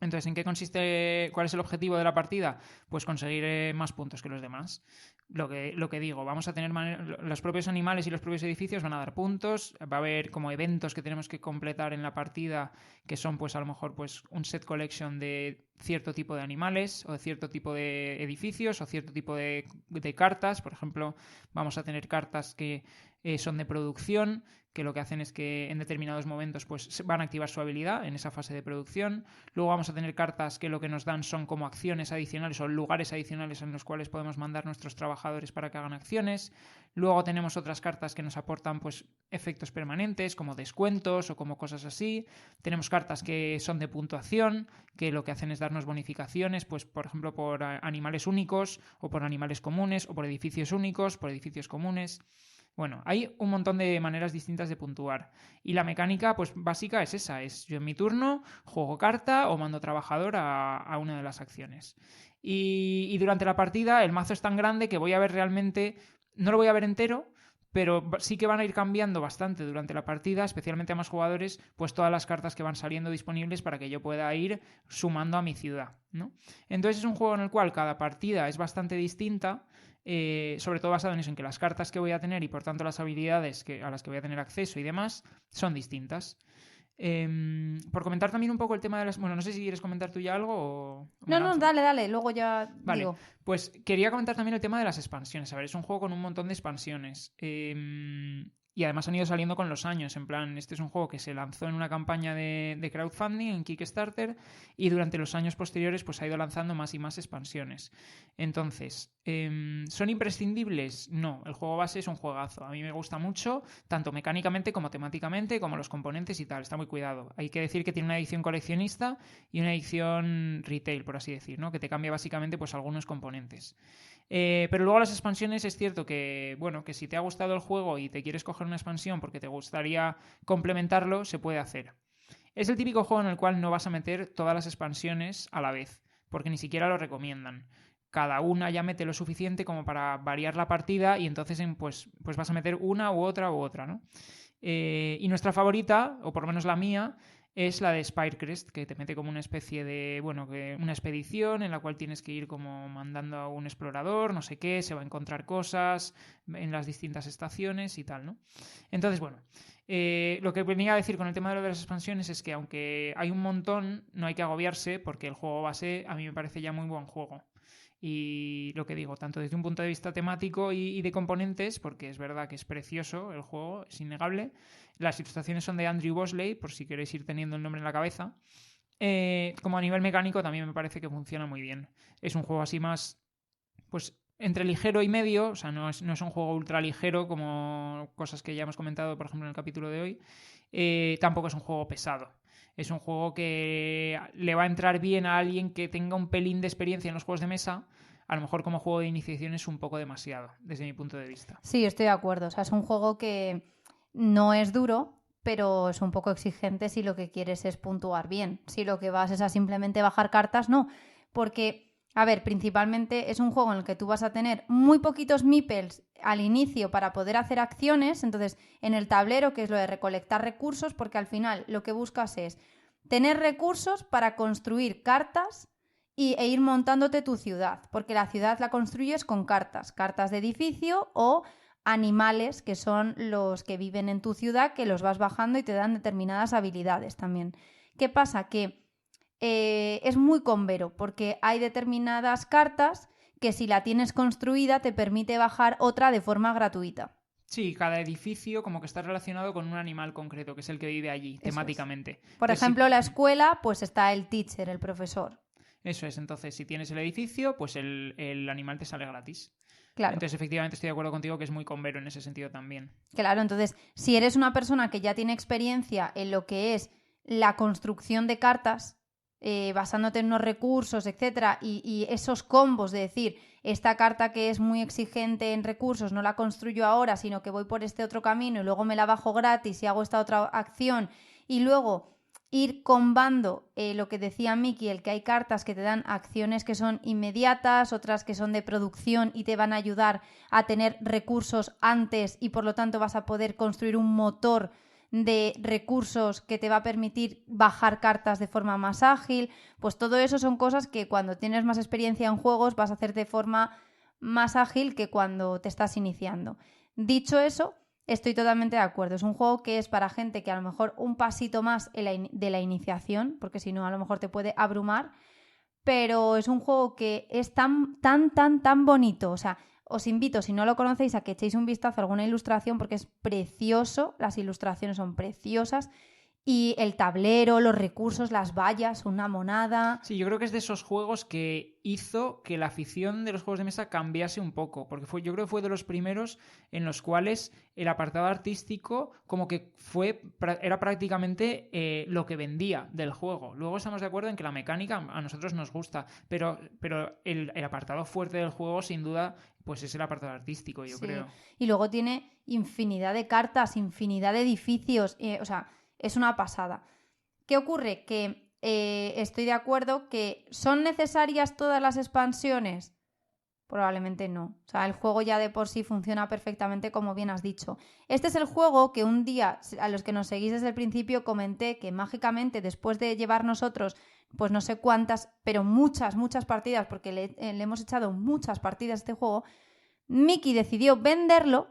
Entonces, ¿en qué consiste? ¿Cuál es el objetivo de la partida? Pues conseguir más puntos que los demás. Lo que digo, vamos a tener los propios animales y los propios edificios van a dar puntos, va a haber como eventos que tenemos que completar en la partida que son pues a lo mejor pues un set collection de cierto tipo de animales o de cierto tipo de edificios o cierto tipo de cartas. Por ejemplo, vamos a tener cartas que son de producción, que lo que hacen es que en determinados momentos pues van a activar su habilidad en esa fase de producción. Luego vamos a tener cartas que lo que nos dan son como acciones adicionales o lugares adicionales en los cuales podemos mandar nuestros trabajadores para que hagan acciones. Luego tenemos otras cartas que nos aportan pues efectos permanentes como descuentos o como cosas así. Tenemos cartas que son de puntuación, que lo que hacen es darnos bonificaciones, pues por ejemplo por animales únicos o por animales comunes o por edificios únicos, por edificios comunes. Bueno, hay un montón de maneras distintas de puntuar. Y la mecánica, pues básica es esa. Es yo en mi turno juego carta o mando trabajador a una de las acciones. Y durante la partida el mazo es tan grande que voy a ver realmente... No lo voy a ver entero, pero sí que van a ir cambiando bastante durante la partida, especialmente a más jugadores, pues todas las cartas que van saliendo disponibles para que yo pueda ir sumando a mi ciudad, ¿no? Entonces es un juego en el cual cada partida es bastante distinta, sobre todo basado en eso, en que las cartas que voy a tener y por tanto las habilidades a las que voy a tener acceso y demás son distintas. Por comentar también un poco el tema de las... Bueno, no sé si quieres comentar tú ya algo o... No, dale, luego ya vale, digo. Pues quería comentar también el tema de las expansiones. A ver, es un juego con un montón de expansiones. Y además han ido saliendo con los años. En plan, este es un juego que se lanzó en una campaña de crowdfunding, en Kickstarter, y durante los años posteriores pues ha ido lanzando más y más expansiones. Entonces, ¿son imprescindibles? No, el juego base es un juegazo. A mí me gusta mucho, tanto mecánicamente como temáticamente, como los componentes y tal. Está muy cuidado. Hay que decir que tiene una edición coleccionista y una edición retail, por así decir, ¿no? Que te cambia básicamente pues algunos componentes. Pero luego las expansiones es cierto que, bueno, que si te ha gustado el juego y te quieres coger una expansión porque te gustaría complementarlo, se puede hacer. Es el típico juego en el cual no vas a meter todas las expansiones a la vez, porque ni siquiera lo recomiendan. Cada una ya mete lo suficiente como para variar la partida y entonces pues vas a meter una u otra, ¿no? Y nuestra favorita, o por lo menos la mía, es la de Spirecrest, que te mete como una especie de, bueno, una expedición en la cual tienes que ir como mandando a un explorador, no sé qué, se va a encontrar cosas en las distintas estaciones y tal, ¿no? Entonces, bueno, lo que venía a decir con el tema de las expansiones es que aunque hay un montón, no hay que agobiarse porque el juego base a mí me parece ya muy buen juego. Y lo que digo, tanto desde un punto de vista temático y de componentes, porque es verdad que es precioso el juego, es innegable. Las ilustraciones son de Andrew Bosley, por si queréis ir teniendo el nombre en la cabeza. Como a nivel mecánico también me parece que funciona muy bien. Es un juego así más, pues, entre ligero y medio, o sea, no es un juego ultra ligero como cosas que ya hemos comentado, por ejemplo, en el capítulo de hoy. Tampoco es un juego pesado. Es un juego que le va a entrar bien a alguien que tenga un pelín de experiencia en los juegos de mesa. A lo mejor como juego de iniciación es un poco demasiado, desde mi punto de vista. Sí, estoy de acuerdo. O sea, es un juego que no es duro, pero es un poco exigente si lo que quieres es puntuar bien. Si lo que vas es a simplemente bajar cartas, no. Porque, a ver, principalmente es un juego en el que tú vas a tener muy poquitos meeples al inicio para poder hacer acciones. Entonces, en el tablero, que es lo de recolectar recursos, porque al final lo que buscas es tener recursos para construir cartas e ir montándote tu ciudad, porque la ciudad la construyes con cartas de edificio o animales que son los que viven en tu ciudad, que los vas bajando y te dan determinadas habilidades también. ¿Qué pasa? Que es muy convero, porque hay determinadas cartas que si la tienes construida te permite bajar otra de forma gratuita. Sí, cada edificio como que está relacionado con un animal concreto, que es el que vive allí, temáticamente. Por ejemplo, la escuela, pues está el teacher, el profesor. Eso es, entonces si tienes el edificio, pues el animal te sale gratis. Claro. Entonces, efectivamente, estoy de acuerdo contigo que es muy convero en ese sentido también. Claro, entonces, si eres una persona que ya tiene experiencia en lo que es la construcción de cartas, basándote en unos recursos, etcétera, y esos combos de decir, esta carta que es muy exigente en recursos no la construyo ahora, sino que voy por este otro camino y luego me la bajo gratis y hago esta otra acción, y luego ir combando lo que decía Miki, el que hay cartas que te dan acciones que son inmediatas, otras que son de producción y te van a ayudar a tener recursos antes y por lo tanto vas a poder construir un motor de recursos que te va a permitir bajar cartas de forma más ágil. Pues todo eso son cosas que cuando tienes más experiencia en juegos vas a hacer de forma más ágil que cuando te estás iniciando. Dicho eso, estoy totalmente de acuerdo. Es un juego que es para gente que a lo mejor un pasito más de la iniciación, porque si no a lo mejor te puede abrumar, pero es un juego que es tan bonito. O sea, os invito, si no lo conocéis, a que echéis un vistazo a alguna ilustración porque es precioso, las ilustraciones son preciosas. Y el tablero, los recursos, las vallas, una monada. Sí, yo creo que es de esos juegos que hizo que la afición de los juegos de mesa cambiase un poco, porque yo creo que fue de los primeros en los cuales el apartado artístico como que era prácticamente lo que vendía del juego. Luego estamos de acuerdo en que la mecánica a nosotros nos gusta, pero el apartado fuerte del juego sin duda pues es el apartado artístico, yo creo. Y luego tiene infinidad de cartas, infinidad de edificios, o sea, es una pasada. ¿Qué ocurre? Que estoy de acuerdo que ¿son necesarias todas las expansiones? Probablemente no. O sea, el juego ya de por sí funciona perfectamente como bien has dicho. Este es el juego que un día, a los que nos seguís desde el principio, comenté que mágicamente después de llevar nosotros, pues no sé cuántas, pero muchas partidas, porque le hemos echado muchas partidas a este juego, Miki decidió venderlo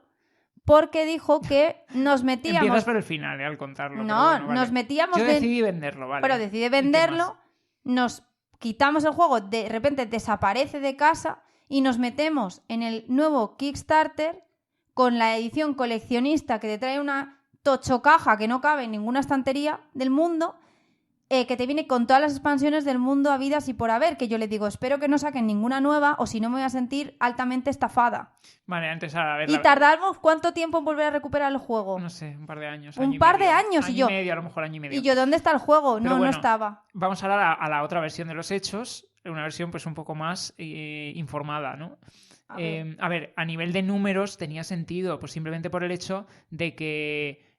porque dijo que nos metíamos... Empiezas por el final, al contarlo. No, bueno, vale. Nos metíamos... Yo decidí venderlo, vale. Pero decidí venderlo, nos quitamos el juego, de repente desaparece de casa y nos metemos en el nuevo Kickstarter con la edición coleccionista que te trae una tochocaja que no cabe en ninguna estantería del mundo, que te viene con todas las expansiones del mundo habidas y por haber, que yo les digo, espero que no saquen ninguna nueva o si no me voy a sentir altamente estafada. Vale, antes a ver... ¿Y tardamos cuánto tiempo en volver a recuperar el juego? No sé, un par de años. Un par de años. Año y medio, a lo mejor año y medio. Y yo, ¿dónde está el juego? Pero No, bueno, no estaba. Vamos ahora a la otra versión de los hechos, una versión pues un poco más informada, ¿no? A ver, a nivel de números tenía sentido, pues simplemente por el hecho de que,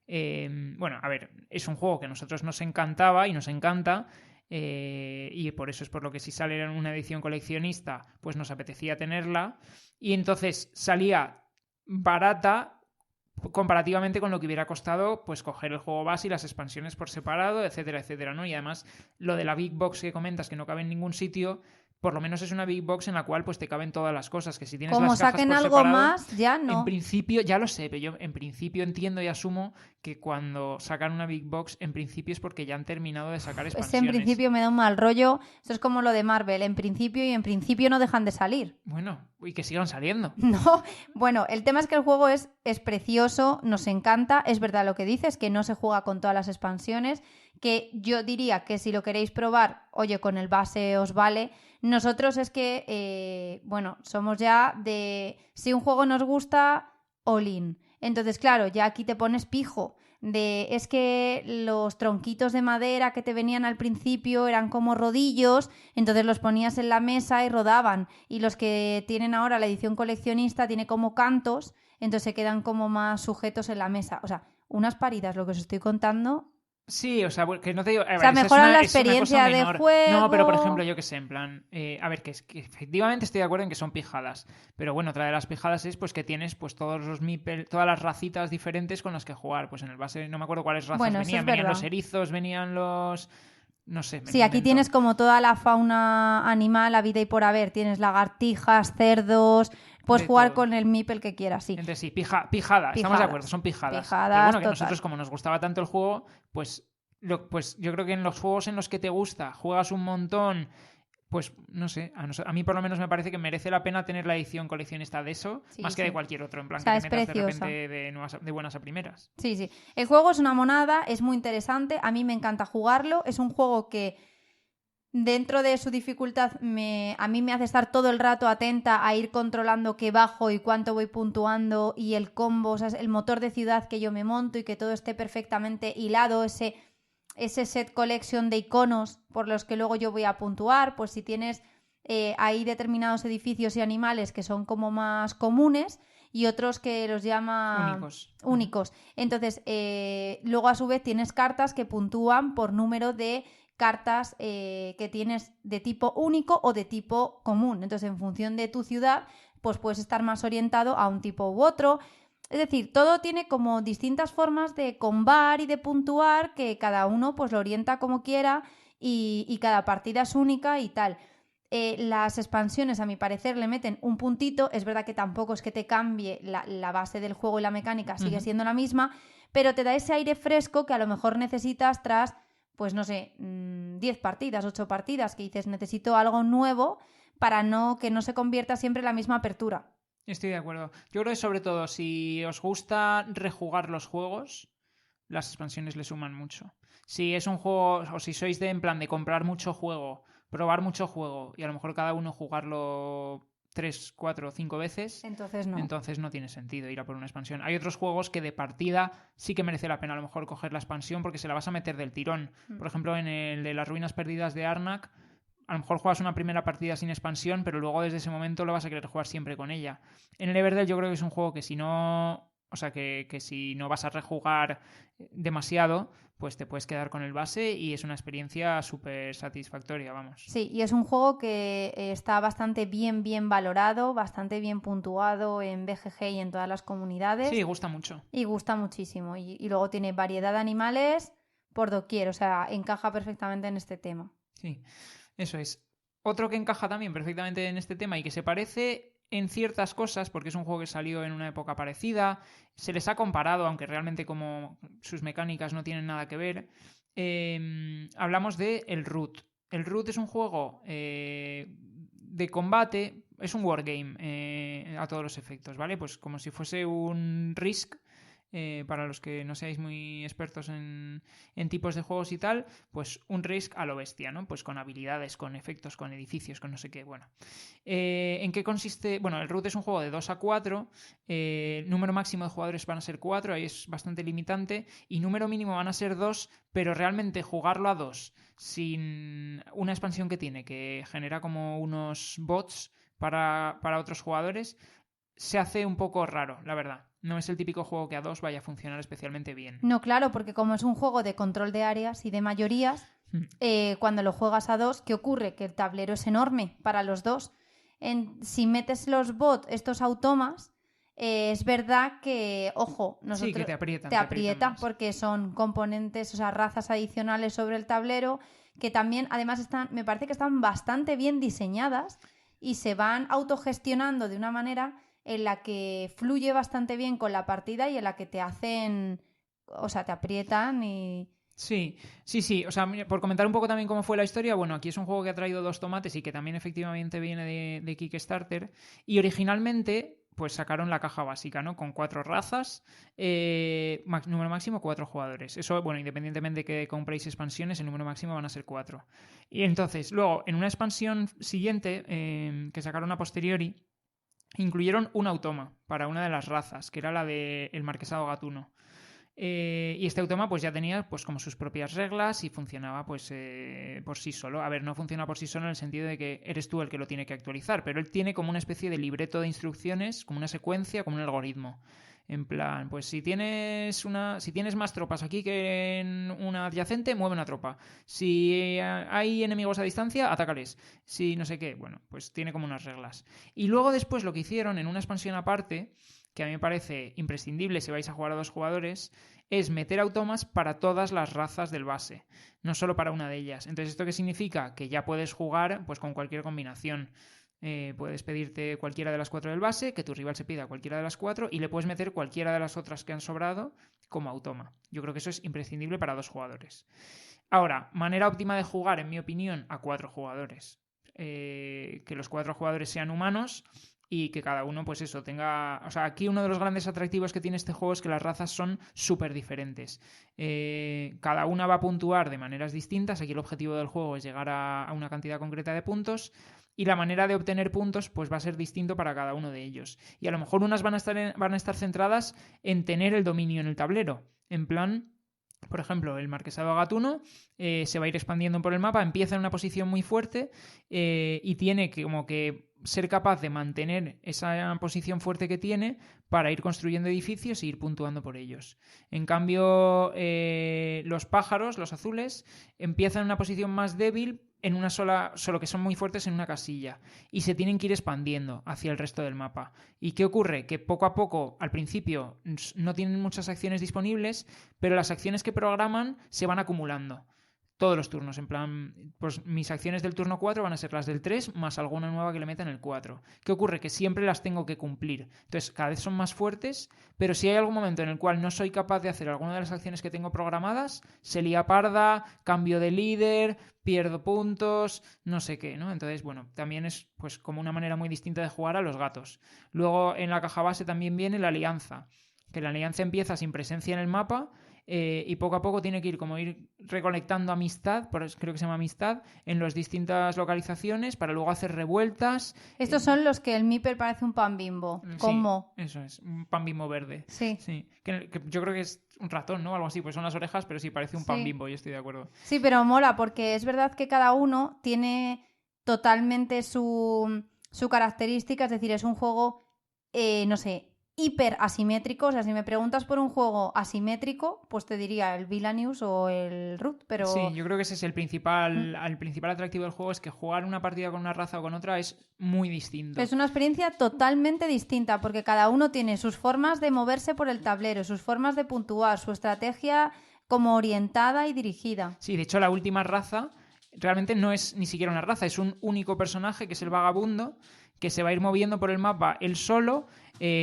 bueno, a ver, es un juego que a nosotros nos encantaba y nos encanta, y por eso es por lo que si sale en una edición coleccionista, pues nos apetecía tenerla, y entonces salía barata comparativamente con lo que hubiera costado pues coger el juego base y las expansiones por separado, etcétera, etcétera, ¿no? Y además lo de la Big Box que comentas que no cabe en ningún sitio, por lo menos es una Big Box en la cual pues te caben todas las cosas, que si tienes como las cajas saquen por algo separado, más, ya no. En principio, ya lo sé, pero yo en principio entiendo y asumo que cuando sacan una Big Box, en principio es porque ya han terminado de sacar expansiones. En principio me da un mal rollo. Esto es como lo de Marvel, en principio no dejan de salir. Bueno, y que sigan saliendo. No, bueno, el tema es que el juego es precioso, nos encanta, es verdad lo que dices, que no se juega con todas las expansiones, que yo diría que si lo queréis probar, oye, con el base os vale. Nosotros es que, bueno, somos ya de... Si un juego nos gusta, all in. Entonces, claro, ya aquí te pones pijo. Es que los tronquitos de madera que te venían al principio eran como rodillos, entonces los ponías en la mesa y rodaban. Y los que tienen ahora la edición coleccionista tiene como cantos, entonces se quedan como más sujetos en la mesa. O sea, unas paridas, lo que os estoy contando. Sí, o sea, que no te digo... O sea, mejoran la experiencia de juego. No, pero por ejemplo, yo que sé, en plan... a ver, que efectivamente estoy de acuerdo en que son pijadas. Pero bueno, otra de las pijadas es pues que tienes pues todos los todas las racitas diferentes con las que jugar. Pues en el base no me acuerdo cuáles razas venían. Venían los erizos, venían los... No sé. Sí, aquí tienes como toda la fauna animal, a vida y por haber. Tienes lagartijas, cerdos... Puedes jugar todo con el meeple que quieras, sí. Entonces sí, pijada, estamos de acuerdo, son pijadas. Pero bueno, que total. Nosotros como nos gustaba tanto el juego, pues yo creo que en los juegos en los que te gusta, juegas un montón, pues no sé, a mí por lo menos me parece que merece la pena tener la edición coleccionista de eso, sí, más que de cualquier otro, en plan que te metas preciosa. De repente de buenas a primeras. Sí, sí. El juego es una monada, es muy interesante, a mí me encanta jugarlo, es un juego que... Dentro de su dificultad, a mí me hace estar todo el rato atenta a ir controlando qué bajo y cuánto voy puntuando y el combo, o sea, el motor de ciudad que yo me monto y que todo esté perfectamente hilado, ese set collection de iconos por los que luego yo voy a puntuar, pues si tienes ahí determinados edificios y animales que son como más comunes y otros que los llama únicos. Entonces, luego a su vez tienes cartas que puntúan por número de cartas que tienes de tipo único o de tipo común. Entonces, en función de tu ciudad, pues puedes estar más orientado a un tipo u otro. Es decir, todo tiene como distintas formas de combar y de puntuar que cada uno pues lo orienta como quiera y cada partida es única y tal. Las expansiones, a mi parecer, le meten un puntito. Es verdad que tampoco es que te cambie la base del juego y la mecánica, sigue siendo la misma, pero te da ese aire fresco que a lo mejor necesitas tras... pues no sé, 10 partidas, 8 partidas, que dices, necesito algo nuevo para que no se convierta siempre en la misma apertura. Estoy de acuerdo. Yo creo que sobre todo si os gusta rejugar los juegos, las expansiones le suman mucho. Si es un juego, o si sois en plan de comprar mucho juego, probar mucho juego y a lo mejor cada uno jugarlo 3, 4 o 5 veces, entonces no tiene sentido ir a por una expansión. Hay otros juegos que de partida sí que merece la pena a lo mejor coger la expansión porque se la vas a meter del tirón. Por ejemplo, en el de las ruinas perdidas de Arnak, a lo mejor juegas una primera partida sin expansión, pero luego desde ese momento lo vas a querer jugar siempre con ella. En el Everdell yo creo que es un juego que si no... O sea, que si no vas a rejugar demasiado, pues te puedes quedar con el base y es una experiencia súper satisfactoria, vamos. Sí, y es un juego que está bastante bien valorado, bastante bien puntuado en BGG y en todas las comunidades. Sí, gusta mucho. Y gusta muchísimo. Y luego tiene variedad de animales por doquier, o sea, encaja perfectamente en este tema. Sí, eso es. Otro que encaja también perfectamente en este tema y que se parece en ciertas cosas, porque es un juego que salió en una época parecida, se les ha comparado, aunque realmente como sus mecánicas no tienen nada que ver. Hablamos de el Root. El Root es un juego de combate es un wargame a todos los efectos, ¿vale? Pues como si fuese un Risk. Para los que no seáis muy expertos en tipos de juegos y tal, pues un Risk a lo bestia, ¿no? Pues con habilidades, con efectos, con edificios, con no sé qué, bueno. ¿En qué consiste? Bueno, el Root es un juego de 2 a 4, número máximo de jugadores van a ser 4, ahí es bastante limitante, y número mínimo van a ser 2, pero realmente jugarlo a 2 sin una expansión que tiene, que genera como unos bots para otros jugadores, se hace un poco raro, la verdad. No es el típico juego que a 2 vaya a funcionar especialmente bien. No, claro, porque como es un juego de control de áreas y de mayorías, cuando lo juegas a 2, ¿qué ocurre? Que el tablero es enorme para los dos. Si metes los bots, estos automas, es verdad que, ojo, nosotros Sí, que te aprietan. te Te aprietan aprieta más. porque son componentes, o sea, razas adicionales sobre el tablero que también, además, me parece que están bastante bien diseñadas y se van autogestionando de una manera en la que fluye bastante bien con la partida y en la que te hacen, o sea, te aprietan y... Sí. O sea, por comentar un poco también cómo fue la historia, bueno, aquí es un juego que ha traído 2 tomates y que también efectivamente viene de Kickstarter. Y originalmente, pues sacaron la caja básica, ¿no? Con 4 razas, número máximo 4 jugadores. Eso, bueno, independientemente de que compréis expansiones, el número máximo van a ser 4. Y entonces, luego, en una expansión siguiente, que sacaron a posteriori, incluyeron un automa para una de las razas, que era la del Marquesado Gatuno. Y este automa pues ya tenía pues como sus propias reglas y funcionaba pues por sí solo. A ver, no funciona por sí solo en el sentido de que eres tú el que lo tiene que actualizar, pero él tiene como una especie de libreto de instrucciones, como una secuencia, como un algoritmo. En plan, pues si tienes más tropas aquí que en una adyacente, mueve una tropa. Si hay enemigos a distancia, atácales. Si no sé qué, bueno, pues tiene como unas reglas. Y luego después lo que hicieron en una expansión aparte, que a mí me parece imprescindible si vais a jugar a 2 jugadores, es meter automas para todas las razas del base, no solo para una de ellas. Entonces, ¿esto qué significa? Que ya puedes jugar pues con cualquier combinación. Puedes pedirte cualquiera de las 4 del base, que tu rival se pida cualquiera de las 4 y le puedes meter cualquiera de las otras que han sobrado como automa. Yo creo que eso es imprescindible para 2 jugadores. Ahora, manera óptima de jugar, en mi opinión, a 4 jugadores. Que los 4 jugadores sean humanos y que cada uno, pues eso, tenga... O sea, aquí uno de los grandes atractivos que tiene este juego es que las razas son súper diferentes. Cada una va a puntuar de maneras distintas. Aquí el objetivo del juego es llegar a una cantidad concreta de puntos y la manera de obtener puntos pues va a ser distinto para cada uno de ellos. Y a lo mejor unas van a estar centradas en tener el dominio en el tablero. En plan... Por ejemplo, el Marquesado Gatuno se va a ir expandiendo por el mapa, empieza en una posición muy fuerte y tiene que como que ser capaz de mantener esa posición fuerte que tiene para ir construyendo edificios e ir puntuando por ellos. En cambio, los pájaros, los azules, empiezan en una posición más débil en una sola, solo que son muy fuertes en una casilla y se tienen que ir expandiendo hacia el resto del mapa. ¿Y qué ocurre? Que poco a poco, al principio, no tienen muchas acciones disponibles, pero las acciones que programan se van acumulando. Todos los turnos, en plan, pues mis acciones del turno 4 van a ser las del 3 más alguna nueva que le meta en el 4. ¿Qué ocurre? Que siempre las tengo que cumplir. Entonces, cada vez son más fuertes, pero si hay algún momento en el cual no soy capaz de hacer alguna de las acciones que tengo programadas, se lía parda, cambio de líder, pierdo puntos, no sé qué, ¿no? Entonces, bueno, también es pues como una manera muy distinta de jugar a los gatos. Luego, en la caja base también viene la alianza, que la alianza empieza sin presencia en el mapa. Y poco a poco tiene que ir recolectando amistad, por eso creo que se llama amistad, en las distintas localizaciones para luego hacer revueltas. Estos son los que el Miper parece un pan Bimbo. ¿Cómo? Sí, eso es, un pan Bimbo verde. Sí. Que yo creo que es un ratón, ¿no? Algo así, pues son las orejas, pero sí, parece un pan Bimbo, yo estoy de acuerdo. Sí, pero mola porque es verdad que cada uno tiene totalmente su característica, es decir, es un juego, no sé, hiper asimétrico. O sea, si me preguntas por un juego asimétrico, pues te diría el Villainous o el Root, pero... Sí, yo creo que ese es el principal atractivo del juego, es que jugar una partida con una raza o con otra es muy distinto. Es una experiencia totalmente distinta, porque cada uno tiene sus formas de moverse por el tablero, sus formas de puntuar, su estrategia como orientada y dirigida. Sí, de hecho la última raza realmente no es ni siquiera una raza, es un único personaje que es el vagabundo, que se va a ir moviendo por el mapa él solo.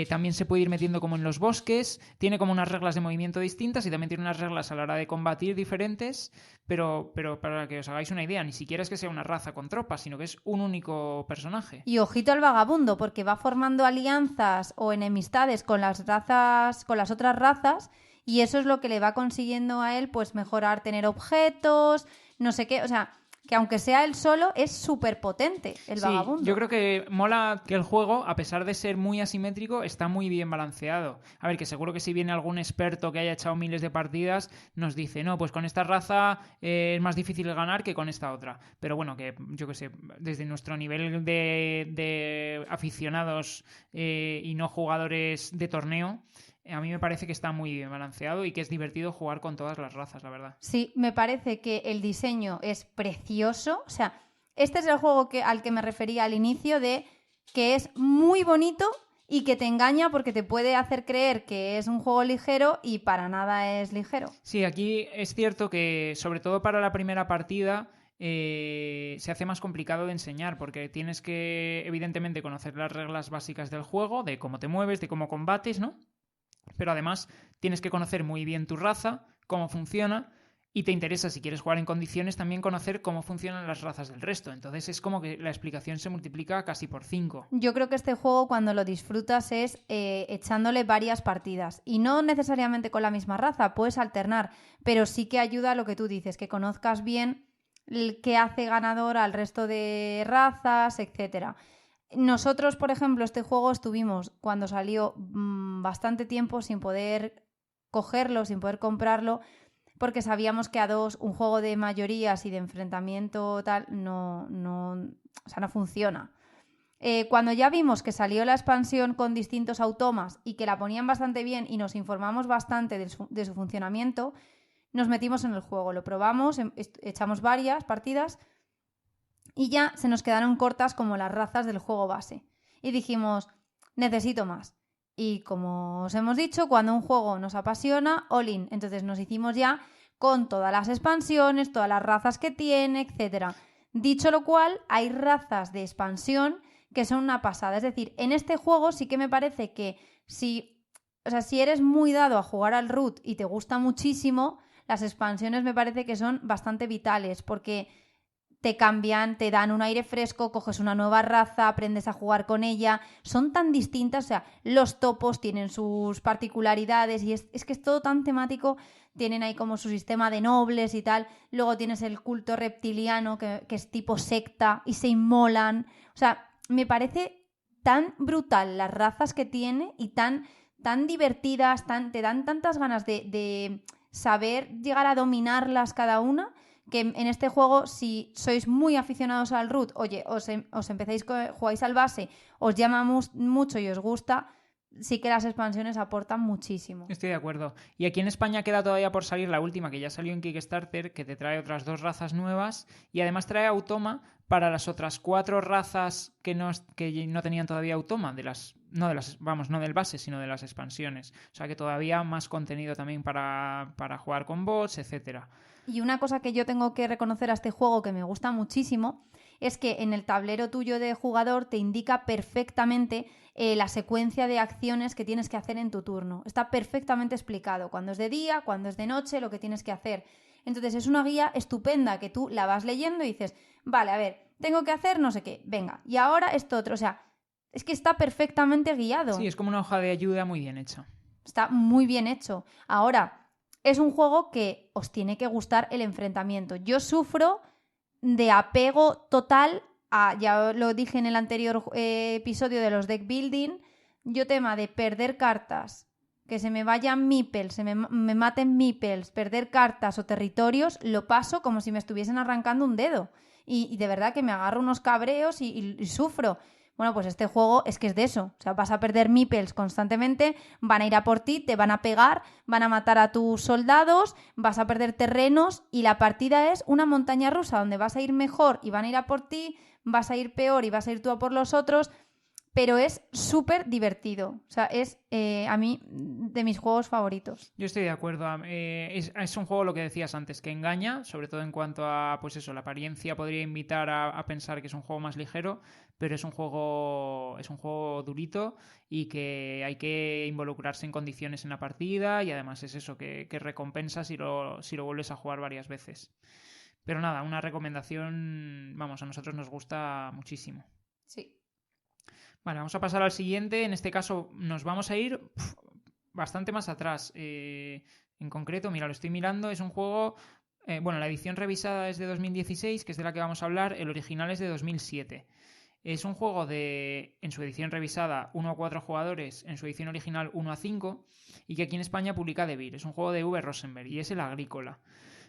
También se puede ir metiendo como en los bosques, tiene como unas reglas de movimiento distintas y también tiene unas reglas a la hora de combatir diferentes, pero para que os hagáis una idea, ni siquiera es que sea una raza con tropas, sino que es un único personaje. Y ojito al vagabundo, porque va formando alianzas o enemistades con las otras razas, y eso es lo que le va consiguiendo a él, pues mejorar, tener objetos, no sé qué, o sea, que aunque sea él solo, es súper potente el vagabundo. Yo creo que mola que el juego, a pesar de ser muy asimétrico, está muy bien balanceado. A ver, que seguro que si viene algún experto que haya echado miles de partidas, nos dice, no, pues con esta raza es más difícil ganar que con esta otra. Pero bueno, que yo qué sé, desde nuestro nivel de aficionados y no jugadores de torneo, a mí me parece que está muy bien balanceado y que es divertido jugar con todas las razas, la verdad. Sí, me parece que el diseño es precioso. O sea, este es el juego al que me refería al inicio, de que es muy bonito y que te engaña porque te puede hacer creer que es un juego ligero y para nada es ligero. Sí, aquí es cierto que, sobre todo para la primera partida, se hace más complicado de enseñar porque tienes que, evidentemente, conocer las reglas básicas del juego, de cómo te mueves, de cómo combates, ¿no? Pero además tienes que conocer muy bien tu raza, cómo funciona, y te interesa, si quieres jugar en condiciones, también conocer cómo funcionan las razas del resto. Entonces es como que la explicación se multiplica casi por 5. Yo creo que este juego, cuando lo disfrutas, es echándole varias partidas. Y no necesariamente con la misma raza, puedes alternar, pero sí que ayuda a lo que tú dices, que conozcas bien qué hace ganador al resto de razas, etcétera. Nosotros, por ejemplo, este juego estuvimos, cuando salió, bastante tiempo sin poder cogerlo, sin poder comprarlo, porque sabíamos que a dos un juego de mayorías y de enfrentamiento tal no funciona. Cuando ya vimos que salió la expansión con distintos automas y que la ponían bastante bien y nos informamos bastante de su funcionamiento, nos metimos en el juego, lo probamos, echamos varias partidas y ya se nos quedaron cortas como las razas del juego base. Y dijimos, necesito más. Y como os hemos dicho, cuando un juego nos apasiona, all in. Entonces nos hicimos ya con todas las expansiones, todas las razas que tiene, etc. Dicho lo cual, hay razas de expansión que son una pasada. Es decir, en este juego sí que me parece que si eres muy dado a jugar al root y te gusta muchísimo, las expansiones me parece que son bastante vitales porque te cambian, te dan un aire fresco, coges una nueva raza, aprendes a jugar con ella. Son tan distintas, o sea, los topos tienen sus particularidades y es que es todo tan temático. Tienen ahí como su sistema de nobles y tal. Luego tienes el culto reptiliano, que es tipo secta, y se inmolan. O sea, me parece tan brutal las razas que tiene y tan divertidas, te dan tantas ganas de saber llegar a dominarlas cada una, que en este juego, si sois muy aficionados al root, oye, os empezáis, jugáis al base, os llama mucho y os gusta, sí que las expansiones aportan muchísimo. Estoy de acuerdo. Y aquí en España queda todavía por salir la última, que ya salió en Kickstarter, que te trae otras 2 razas nuevas y además trae automa para las otras 4 razas que no tenían todavía automa, no del base, sino de las expansiones. O sea que todavía más contenido también para jugar con bots, etcétera. Y una cosa que yo tengo que reconocer a este juego que me gusta muchísimo es que en el tablero tuyo de jugador te indica perfectamente la secuencia de acciones que tienes que hacer en tu turno. Está perfectamente explicado cuándo es de día, cuándo es de noche, lo que tienes que hacer. Entonces es una guía estupenda que tú la vas leyendo y dices, vale, a ver, tengo que hacer no sé qué, venga, y ahora esto otro. O sea, es que está perfectamente guiado. Sí, es como una hoja de ayuda muy bien hecha. Está muy bien hecho. Ahora, es un juego que os tiene que gustar el enfrentamiento. Yo sufro de apego total ya lo dije en el anterior episodio de los deck building, yo tema de perder cartas, que se me vayan meeples, me maten meeples, perder cartas o territorios, lo paso como si me estuviesen arrancando un dedo. Y de verdad que me agarro unos cabreos y sufro. Bueno, pues este juego es que es de eso. O sea, vas a perder meeples constantemente, van a ir a por ti, te van a pegar, van a matar a tus soldados, vas a perder terrenos y la partida es una montaña rusa donde vas a ir mejor y van a ir a por ti, vas a ir peor y vas a ir tú a por los otros. pero es súper divertido. O sea, es a mí de mis juegos favoritos. Yo estoy de acuerdo. Es un juego, lo que decías antes, que engaña, sobre todo en cuanto a, pues eso, la apariencia podría invitar a pensar que es un juego más ligero, pero es un juego durito y que hay que involucrarse en condiciones en la partida y además es eso, que recompensa si lo vuelves a jugar varias veces. Pero nada, una recomendación, vamos, a nosotros nos gusta muchísimo. Sí. Vale, vamos a pasar al siguiente. En este caso nos vamos a ir bastante más atrás. En concreto, mira, lo estoy mirando, es un juego... bueno, la edición revisada es de 2016, que es de la que vamos a hablar. El original es de 2007. Es un juego en su edición revisada, 1 a 4 jugadores, en su edición original 1 a 5, y que aquí en España publica De Beer. Es un juego de V. Rosenberg y es el Agrícola.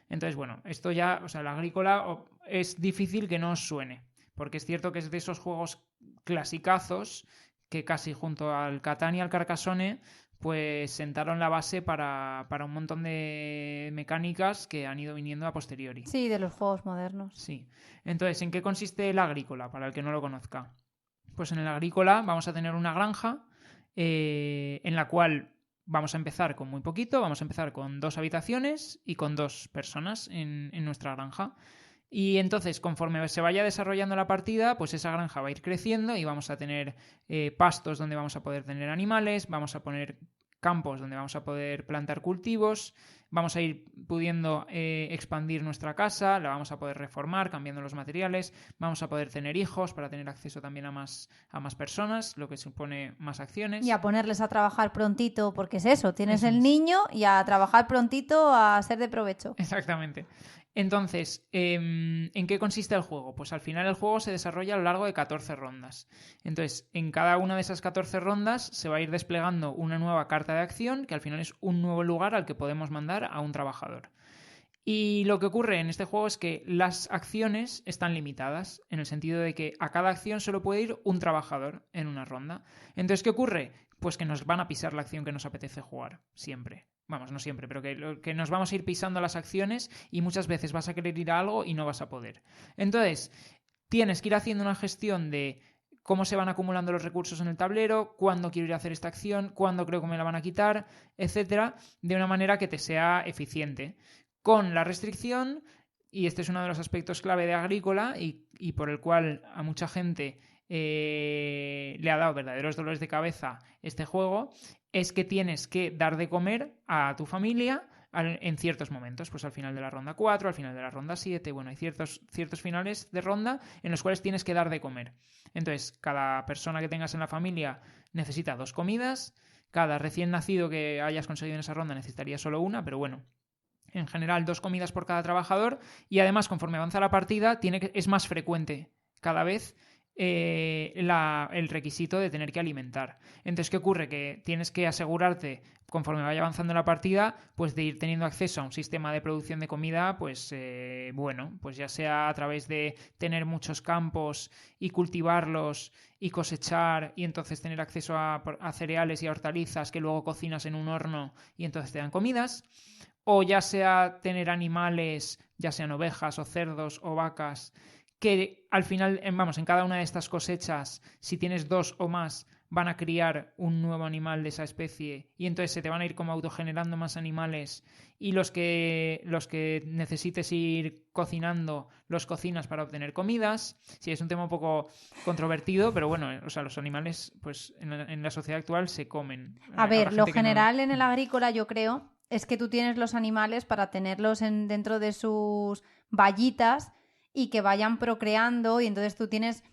Entonces, bueno, esto ya, o sea, el Agrícola es difícil que no os suene, porque es cierto que es de esos juegos clasicazos que casi junto al Catán y al Carcassonne pues sentaron la base para un montón de mecánicas que han ido viniendo a posteriori. Sí, de los juegos modernos. Sí. Entonces, ¿en qué consiste el Agrícola, para el que no lo conozca? Pues en el Agrícola vamos a tener una granja en la cual vamos a empezar con muy poquito, vamos a empezar con 2 habitaciones y con 2 personas en nuestra granja. Y entonces, conforme se vaya desarrollando la partida, pues esa granja va a ir creciendo y vamos a tener pastos donde vamos a poder tener animales, vamos a poner campos donde vamos a poder plantar cultivos, vamos a ir pudiendo expandir nuestra casa, la vamos a poder reformar cambiando los materiales, vamos a poder tener hijos para tener acceso también a más personas, lo que supone más acciones. Y a ponerles a trabajar prontito, porque es eso, tienes Eso el es. niño y a trabajar prontito a ser de provecho. Exactamente. Entonces, ¿en qué consiste el juego? Pues al final el juego se desarrolla a lo largo de 14 rondas. Entonces, en cada una de esas 14 rondas se va a ir desplegando una nueva carta de acción, que al final es un nuevo lugar al que podemos mandar a un trabajador. Y lo que ocurre en este juego es que las acciones están limitadas, en el sentido de que a cada acción solo puede ir un trabajador en una ronda. Entonces, ¿qué ocurre? Pues que nos van a pisar la acción que nos apetece jugar, siempre. Vamos, no siempre, pero que nos vamos a ir pisando las acciones y muchas veces vas a querer ir a algo y no vas a poder. Entonces, tienes que ir haciendo una gestión de cómo se van acumulando los recursos en el tablero, cuándo quiero ir a hacer esta acción, cuándo creo que me la van a quitar, etcétera, de una manera que te sea eficiente. Con la restricción, y este es uno de los aspectos clave de Agrícola y por el cual a mucha gente le ha dado verdaderos dolores de cabeza este juego, es que tienes que dar de comer a tu familia en ciertos momentos, pues al final de la ronda 4, al final de la ronda 7, bueno, hay ciertos finales de ronda en los cuales tienes que dar de comer. Entonces, cada persona que tengas en la familia necesita 2 comidas, cada recién nacido que hayas conseguido en esa ronda necesitaría solo una, pero bueno, en general 2 comidas por cada trabajador y además conforme avanza la partida es más frecuente cada vez el requisito de tener que alimentar. Entonces, ¿qué ocurre? Que tienes que asegurarte, conforme vaya avanzando la partida, pues de ir teniendo acceso a un sistema de producción de comida, pues bueno, pues ya sea a través de tener muchos campos y cultivarlos y cosechar y entonces tener acceso a cereales y a hortalizas que luego cocinas en un horno y entonces te dan comidas, o ya sea tener animales, ya sean ovejas o cerdos o vacas, que al final, vamos, en cada una de estas cosechas, si tienes 2 o más, van a criar un nuevo animal de esa especie y entonces se te van a ir como autogenerando más animales y los que necesites ir cocinando, los cocinas para obtener comidas. Sí, es un tema un poco controvertido, pero bueno, o sea, los animales, pues en la sociedad actual se comen. A ver, lo general no... en el Agrícola, yo creo, es que tú tienes los animales para tenerlos dentro de sus vallitas y que vayan procreando y entonces tú tienes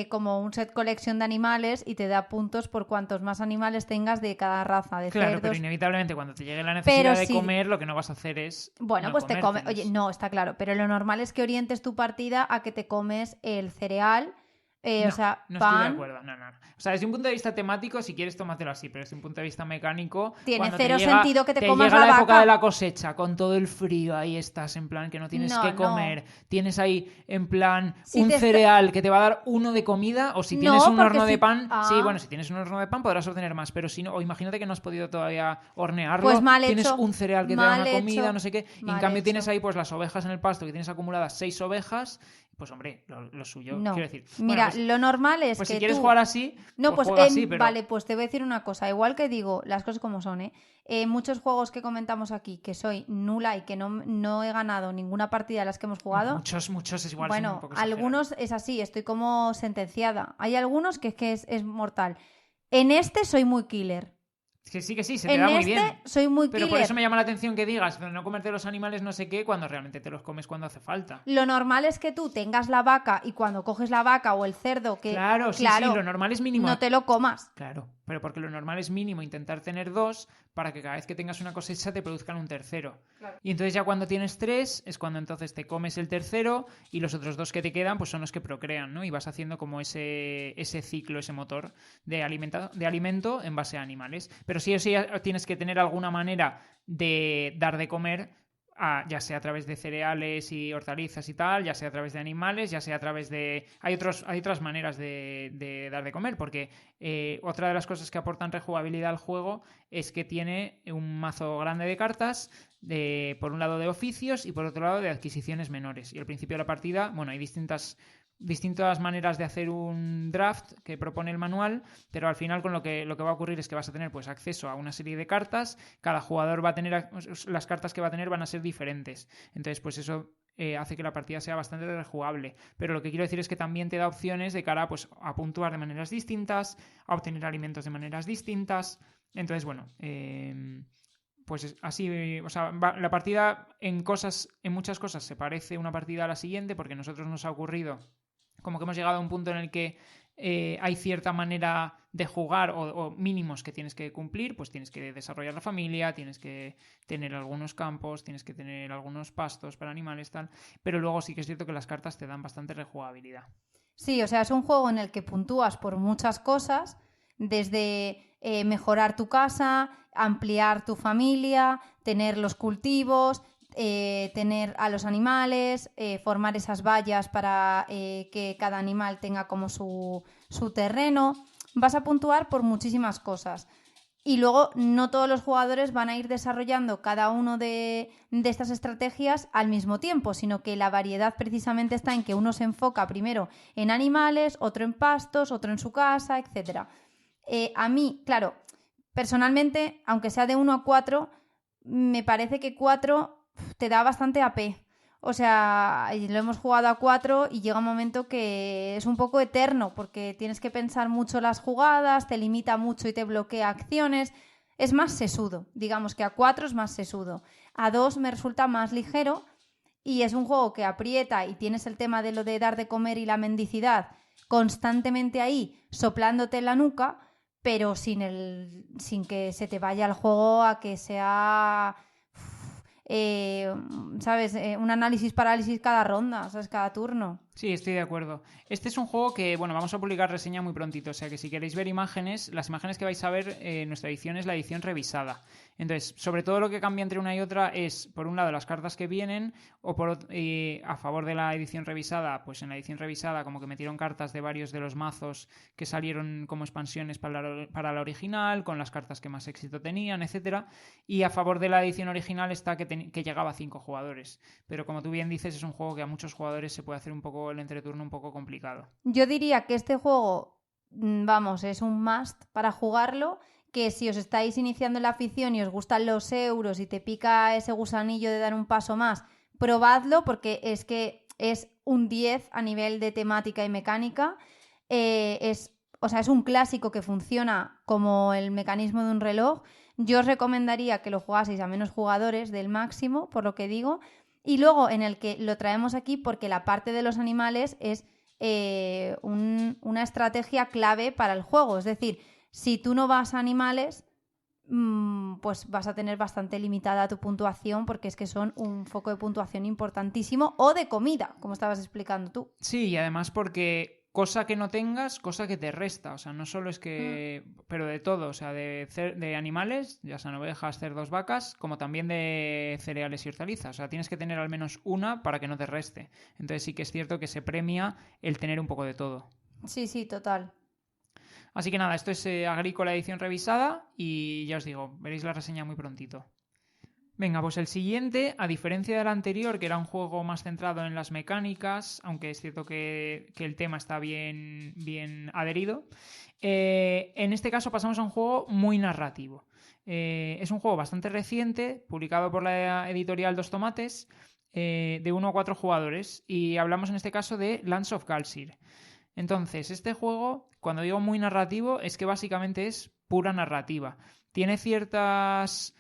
como un set collection de animales y te da puntos por cuantos más animales tengas de cada raza, de Claro, cerdos. pero inevitablemente cuando te llegue la necesidad de comer, lo que no vas a hacer es bueno, no pues te comes. comértelos. Oye, no, está claro, pero lo normal es que orientes tu partida a que te comes el cereal, No, o sea, no pan. estoy de acuerdo, no. O sea, desde un punto de vista temático, si quieres, tómatelo así, pero desde un punto de vista mecánico... Tiene cuando cero te llega, sentido que te comas llega la la época vaca. de la cosecha, con todo el frío, ahí estás, en plan, que no tienes que comer. Tienes ahí, en plan, Si un te cereal que te va a dar 1 de comida, o si tienes No, un porque horno de si- pan... Ah. Sí, bueno, si tienes un horno de pan podrás obtener más, pero si no, o imagínate que no has podido todavía hornearlo, Pues mal tienes hecho. un cereal que te da Mal una comida, hecho. no sé qué, y en Mal cambio hecho. tienes ahí pues las ovejas en el pasto, que tienes acumuladas 6 ovejas, pues hombre, lo suyo, No. quiero decir. Mira, Bueno, lo normal es pues que si quieres tú... jugar así, No, pues pues juega así, pero... vale, pues te voy a decir una cosa. Igual que digo, las cosas como son, ¿eh? Muchos juegos que comentamos aquí, que soy nula y que no he ganado ninguna partida de las que hemos jugado. Muchos es igual, son un Bueno, poco exagerados. algunos es así, estoy como sentenciada. Hay algunos que es mortal. En este soy muy killer. Que sí, se te En da muy este bien. soy muy Pero por killer. eso me llama la atención que digas, no comerte los animales no sé qué, cuando realmente te los comes cuando hace falta. Lo normal es que tú tengas la vaca y cuando coges la vaca o el cerdo, que Claro, sí, lo normal es mínimo. no te lo comas. Claro, pero porque lo normal es mínimo intentar tener 2 para que cada vez que tengas una cosecha te produzcan un tercero. Claro. Y entonces ya cuando tienes 3 es cuando entonces te comes el tercero y los otros 2 que te quedan pues son los que procrean, ¿no? Y vas haciendo como ese ciclo, ese motor de alimento en base a animales. Pero sí o sí tienes que tener alguna manera de dar de comer, ya sea a través de cereales y hortalizas y tal, ya sea a través de animales, ya sea a través de... Hay otras maneras de dar de comer, porque otra de las cosas que aportan rejugabilidad al juego es que tiene un mazo grande de cartas, por un lado de oficios y por otro lado de adquisiciones menores. Y al principio de la partida, bueno, hay distintas maneras de hacer un draft que propone el manual, pero al final con lo que va a ocurrir es que vas a tener pues acceso a una serie de cartas, cada jugador va a tener, las cartas que va a tener van a ser diferentes, entonces pues eso hace que la partida sea bastante rejugable, pero lo que quiero decir es que también te da opciones de cara pues, a puntuar de maneras distintas, a obtener alimentos de maneras distintas, entonces bueno... pues así, o sea, la partida en muchas cosas se parece una partida a la siguiente, porque a nosotros nos ha ocurrido como que hemos llegado a un punto en el que hay cierta manera de jugar o mínimos que tienes que cumplir, pues tienes que desarrollar la familia, tienes que tener algunos campos, tienes que tener algunos pastos para animales, tal, pero luego sí que es cierto que las cartas te dan bastante rejugabilidad. Sí, o sea, es un juego en el que puntúas por muchas cosas, desde mejorar tu casa, ampliar tu familia, tener los cultivos, tener a los animales, formar esas vallas para que cada animal tenga como su terreno. Vas a puntuar por muchísimas cosas. Y luego no todos los jugadores van a ir desarrollando cada uno de estas estrategias al mismo tiempo, sino que la variedad precisamente está en que uno se enfoca primero en animales, otro en pastos, otro en su casa, etc. A mí, claro, personalmente, aunque sea de 1 a 4, me parece que 4 te da bastante AP. O sea, lo hemos jugado a 4 y llega un momento que es un poco eterno porque tienes que pensar mucho las jugadas, te limita mucho y te bloquea acciones. Es más sesudo, digamos que a 4 es más sesudo. A 2 me resulta más ligero y es un juego que aprieta y tienes el tema de lo de dar de comer y la mendicidad constantemente ahí soplándote en la nuca, pero sin que se te vaya el juego a que sea... ¿sabes? Un análisis-parálisis cada ronda, ¿sabes? Cada turno. Sí, estoy de acuerdo. Este es un juego que, bueno, vamos a publicar reseña muy prontito, o sea que si queréis ver imágenes, las imágenes que vais a ver en nuestra edición es la edición revisada. Entonces, sobre todo lo que cambia entre una y otra es, por un lado, las cartas que vienen, o a favor de la edición revisada, pues en la edición revisada como que metieron cartas de varios de los mazos que salieron como expansiones para la original, con las cartas que más éxito tenían, etcétera. Y a favor de la edición original está que llegaba a 5 jugadores. Pero como tú bien dices, es un juego que a muchos jugadores se puede hacer un poco el entreturno un poco complicado. Yo diría que este juego, vamos, es un must para jugarlo, que si os estáis iniciando en la afición y os gustan los euros y te pica ese gusanillo de dar un paso más, probadlo porque es que es un 10 a nivel de temática y mecánica. Es un clásico que funciona como el mecanismo de un reloj. Yo os recomendaría que lo jugaseis a menos jugadores del máximo, por lo que digo, y luego en el que lo traemos aquí porque la parte de los animales es una estrategia clave para el juego. Es decir, si tú no vas a animales, pues vas a tener bastante limitada tu puntuación porque es que son un foco de puntuación importantísimo, o de comida, como estabas explicando tú. Sí, y además porque cosa que no tengas, cosa que te resta. O sea, no solo es que... Pero de todo, o sea, de animales, ya sean ovejas, cerdos, vacas, como también de cereales y hortalizas. O sea, tienes que tener al menos una para que no te reste. Entonces sí que es cierto que se premia el tener un poco de todo. Sí, sí, total. Así que nada, esto es Agrícola edición revisada y ya os digo, veréis la reseña muy prontito. Venga, pues el siguiente, a diferencia del anterior, que era un juego más centrado en las mecánicas, aunque es cierto que el tema está bien adherido, en este caso pasamos a un juego muy narrativo. Es un juego bastante reciente, publicado por la editorial Dos Tomates, de 1 a 4 jugadores, y hablamos en este caso de Lands of Galsir. Entonces, este juego, cuando digo muy narrativo, es que básicamente es pura narrativa. Tiene ciertos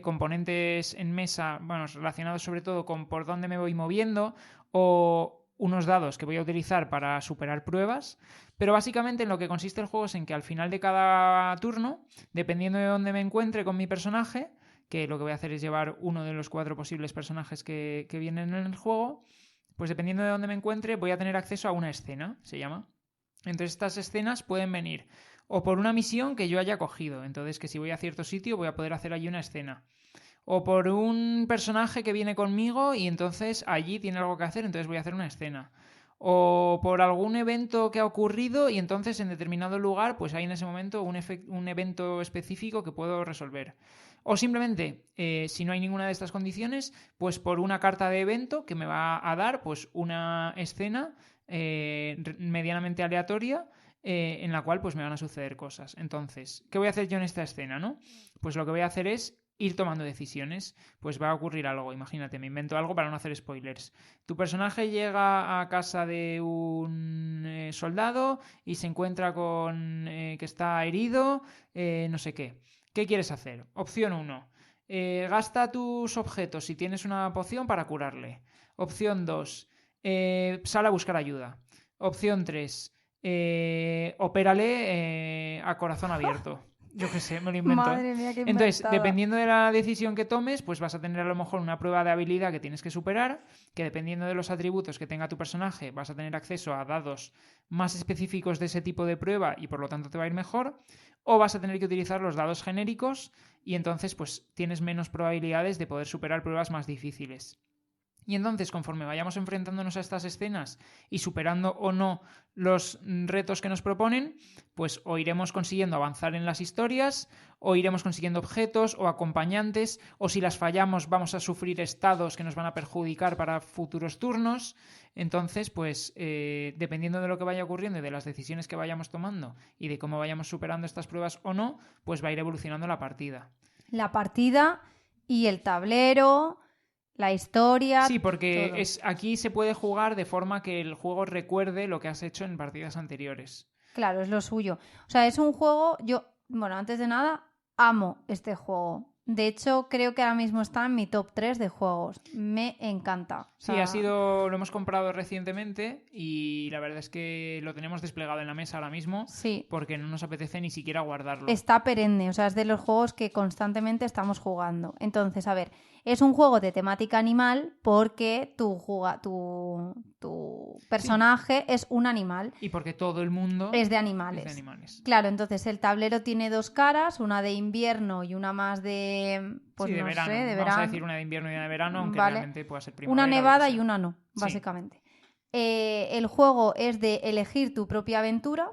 componentes en mesa, bueno, relacionados sobre todo con por dónde me voy moviendo o unos dados que voy a utilizar para superar pruebas, pero básicamente en lo que consiste el juego es en que al final de cada turno, dependiendo de dónde me encuentre con mi personaje, que lo que voy a hacer es llevar uno de los 4 posibles personajes que vienen en el juego, pues dependiendo de dónde me encuentre voy a tener acceso a una escena, se llama. Entonces estas escenas pueden venir o por una misión que yo haya cogido, entonces que si voy a cierto sitio voy a poder hacer allí una escena, o por un personaje que viene conmigo y entonces allí tiene algo que hacer, entonces voy a hacer una escena, o por algún evento que ha ocurrido y entonces en determinado lugar pues hay en ese momento un evento específico que puedo resolver. O simplemente, si no hay ninguna de estas condiciones, pues por una carta de evento que me va a dar pues una escena medianamente aleatoria en la cual pues me van a suceder cosas. Entonces, ¿qué voy a hacer yo en esta escena, no? Pues lo que voy a hacer es ir tomando decisiones. Pues va a ocurrir algo, imagínate, me invento algo para no hacer spoilers. Tu personaje llega a casa de un soldado y se encuentra con que está herido, no sé qué. ¿Qué quieres hacer? Opción 1. Gasta tus objetos si tienes una poción para curarle. Opción 2. Sal a buscar ayuda. Opción 3. Opérale a corazón abierto. Yo qué sé, me lo invento. Madre mía, qué Entonces, inventada. dependiendo de la decisión que tomes, pues vas a tener a lo mejor una prueba de habilidad que tienes que superar, que dependiendo de los atributos que tenga tu personaje, vas a tener acceso a dados más específicos de ese tipo de prueba y por lo tanto te va a ir mejor, o vas a tener que utilizar los dados genéricos y entonces pues tienes menos probabilidades de poder superar pruebas más difíciles. Y entonces, conforme vayamos enfrentándonos a estas escenas y superando o no los retos que nos proponen, pues o iremos consiguiendo avanzar en las historias, o iremos consiguiendo objetos o acompañantes, o si las fallamos vamos a sufrir estados que nos van a perjudicar para futuros turnos. Entonces, pues dependiendo de lo que vaya ocurriendo y de las decisiones que vayamos tomando y de cómo vayamos superando estas pruebas o no, pues va a ir evolucionando la partida. La partida y el tablero, la historia. Sí, porque todo. aquí se puede jugar de forma que el juego recuerde lo que has hecho en partidas anteriores. Claro, es lo suyo. O sea, es un juego, bueno, antes de nada, amo este juego. De hecho, creo que ahora mismo está en mi top 3 de juegos. Me encanta. O Sí, sea, lo hemos comprado recientemente y la verdad es que lo tenemos desplegado en la mesa ahora mismo sí, porque no nos apetece ni siquiera guardarlo. está perenne. O sea, es de los juegos que constantemente estamos jugando. Entonces, a ver, es un juego de temática animal porque tu personaje es un animal. Y porque todo el mundo Es de animales. es de animales. Claro, entonces el tablero tiene 2 caras, una de invierno y una más de... Pues sí, de no verano. sé, de Vamos verano. a decir una de invierno y una de verano, aunque Vale. realmente pueda ser primavera. Una nevada o lo que y sea. una no, Sí. básicamente. El juego es de elegir tu propia aventura.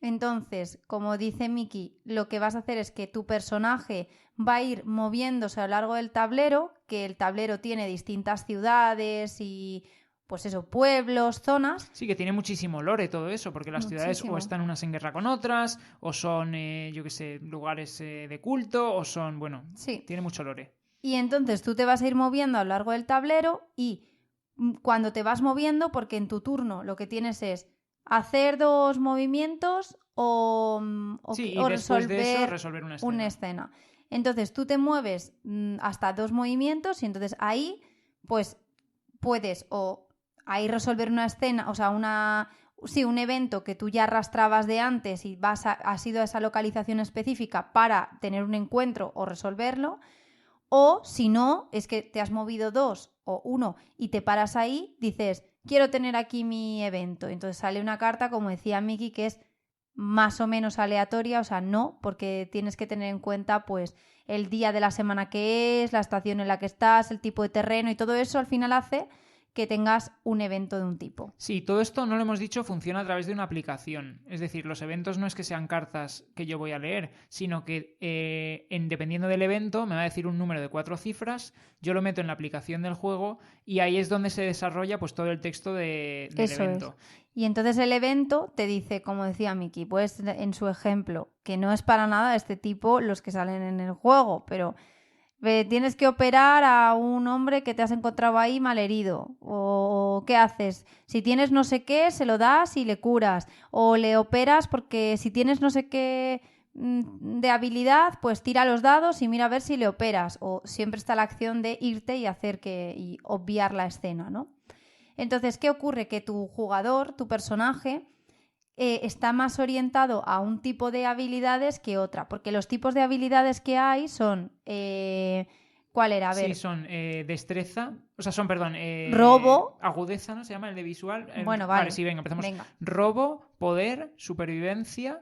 Entonces, como dice Miki, lo que vas a hacer es que tu personaje va a ir moviéndose a lo largo del tablero, que el tablero tiene distintas ciudades y, pues eso, pueblos, zonas. Sí, que tiene muchísimo lore todo eso, porque las ciudades o están unas en guerra con otras, o son, yo qué sé, lugares de culto, o son, bueno, Sí. tiene mucho lore. Y entonces tú te vas a ir moviendo a lo largo del tablero y cuando te vas moviendo, porque en tu turno lo que tienes es hacer 2 movimientos o Sí, y después de eso resolver una una escena. Entonces tú te mueves hasta 2 movimientos y entonces ahí pues puedes o ahí resolver una escena, o sea, un evento que tú ya arrastrabas de antes y has ido a esa localización específica para tener un encuentro o resolverlo. O si no, es que te has movido 2 o 1 y te paras ahí, dices, quiero tener aquí mi evento. Entonces sale una carta, como decía Miki, que es más o menos aleatoria, o sea, no, porque tienes que tener en cuenta pues el día de la semana que es, la estación en la que estás, el tipo de terreno y todo eso al final hace que tengas un evento de un tipo. Sí, todo esto, no lo hemos dicho, funciona a través de una aplicación. Es decir, los eventos no es que sean cartas que yo voy a leer, sino que dependiendo del evento me va a decir un número de 4 cifras, yo lo meto en la aplicación del juego y ahí es donde se desarrolla pues todo el texto del Eso evento. es. Y entonces el evento te dice, como decía Miki, pues en su ejemplo, que no es para nada este tipo los que salen en el juego, pero tienes que operar a un hombre que te has encontrado ahí malherido. O ¿qué haces? Si tienes no sé qué, se lo das y le curas. O le operas porque si tienes no sé qué de habilidad, pues tira los dados y mira a ver si le operas. O siempre está la acción de irte y y obviar la escena, ¿no? Entonces, ¿qué ocurre? Que tu jugador, tu personaje, está más orientado a un tipo de habilidades que otra, porque los tipos de habilidades que hay son... ¿cuál era? A ver. Sí, son destreza, o sea, son, perdón, robo. Agudeza, ¿no? Se llama el de visual. Bueno, vale. Sí, venga, empezamos. Venga. Robo, poder, supervivencia,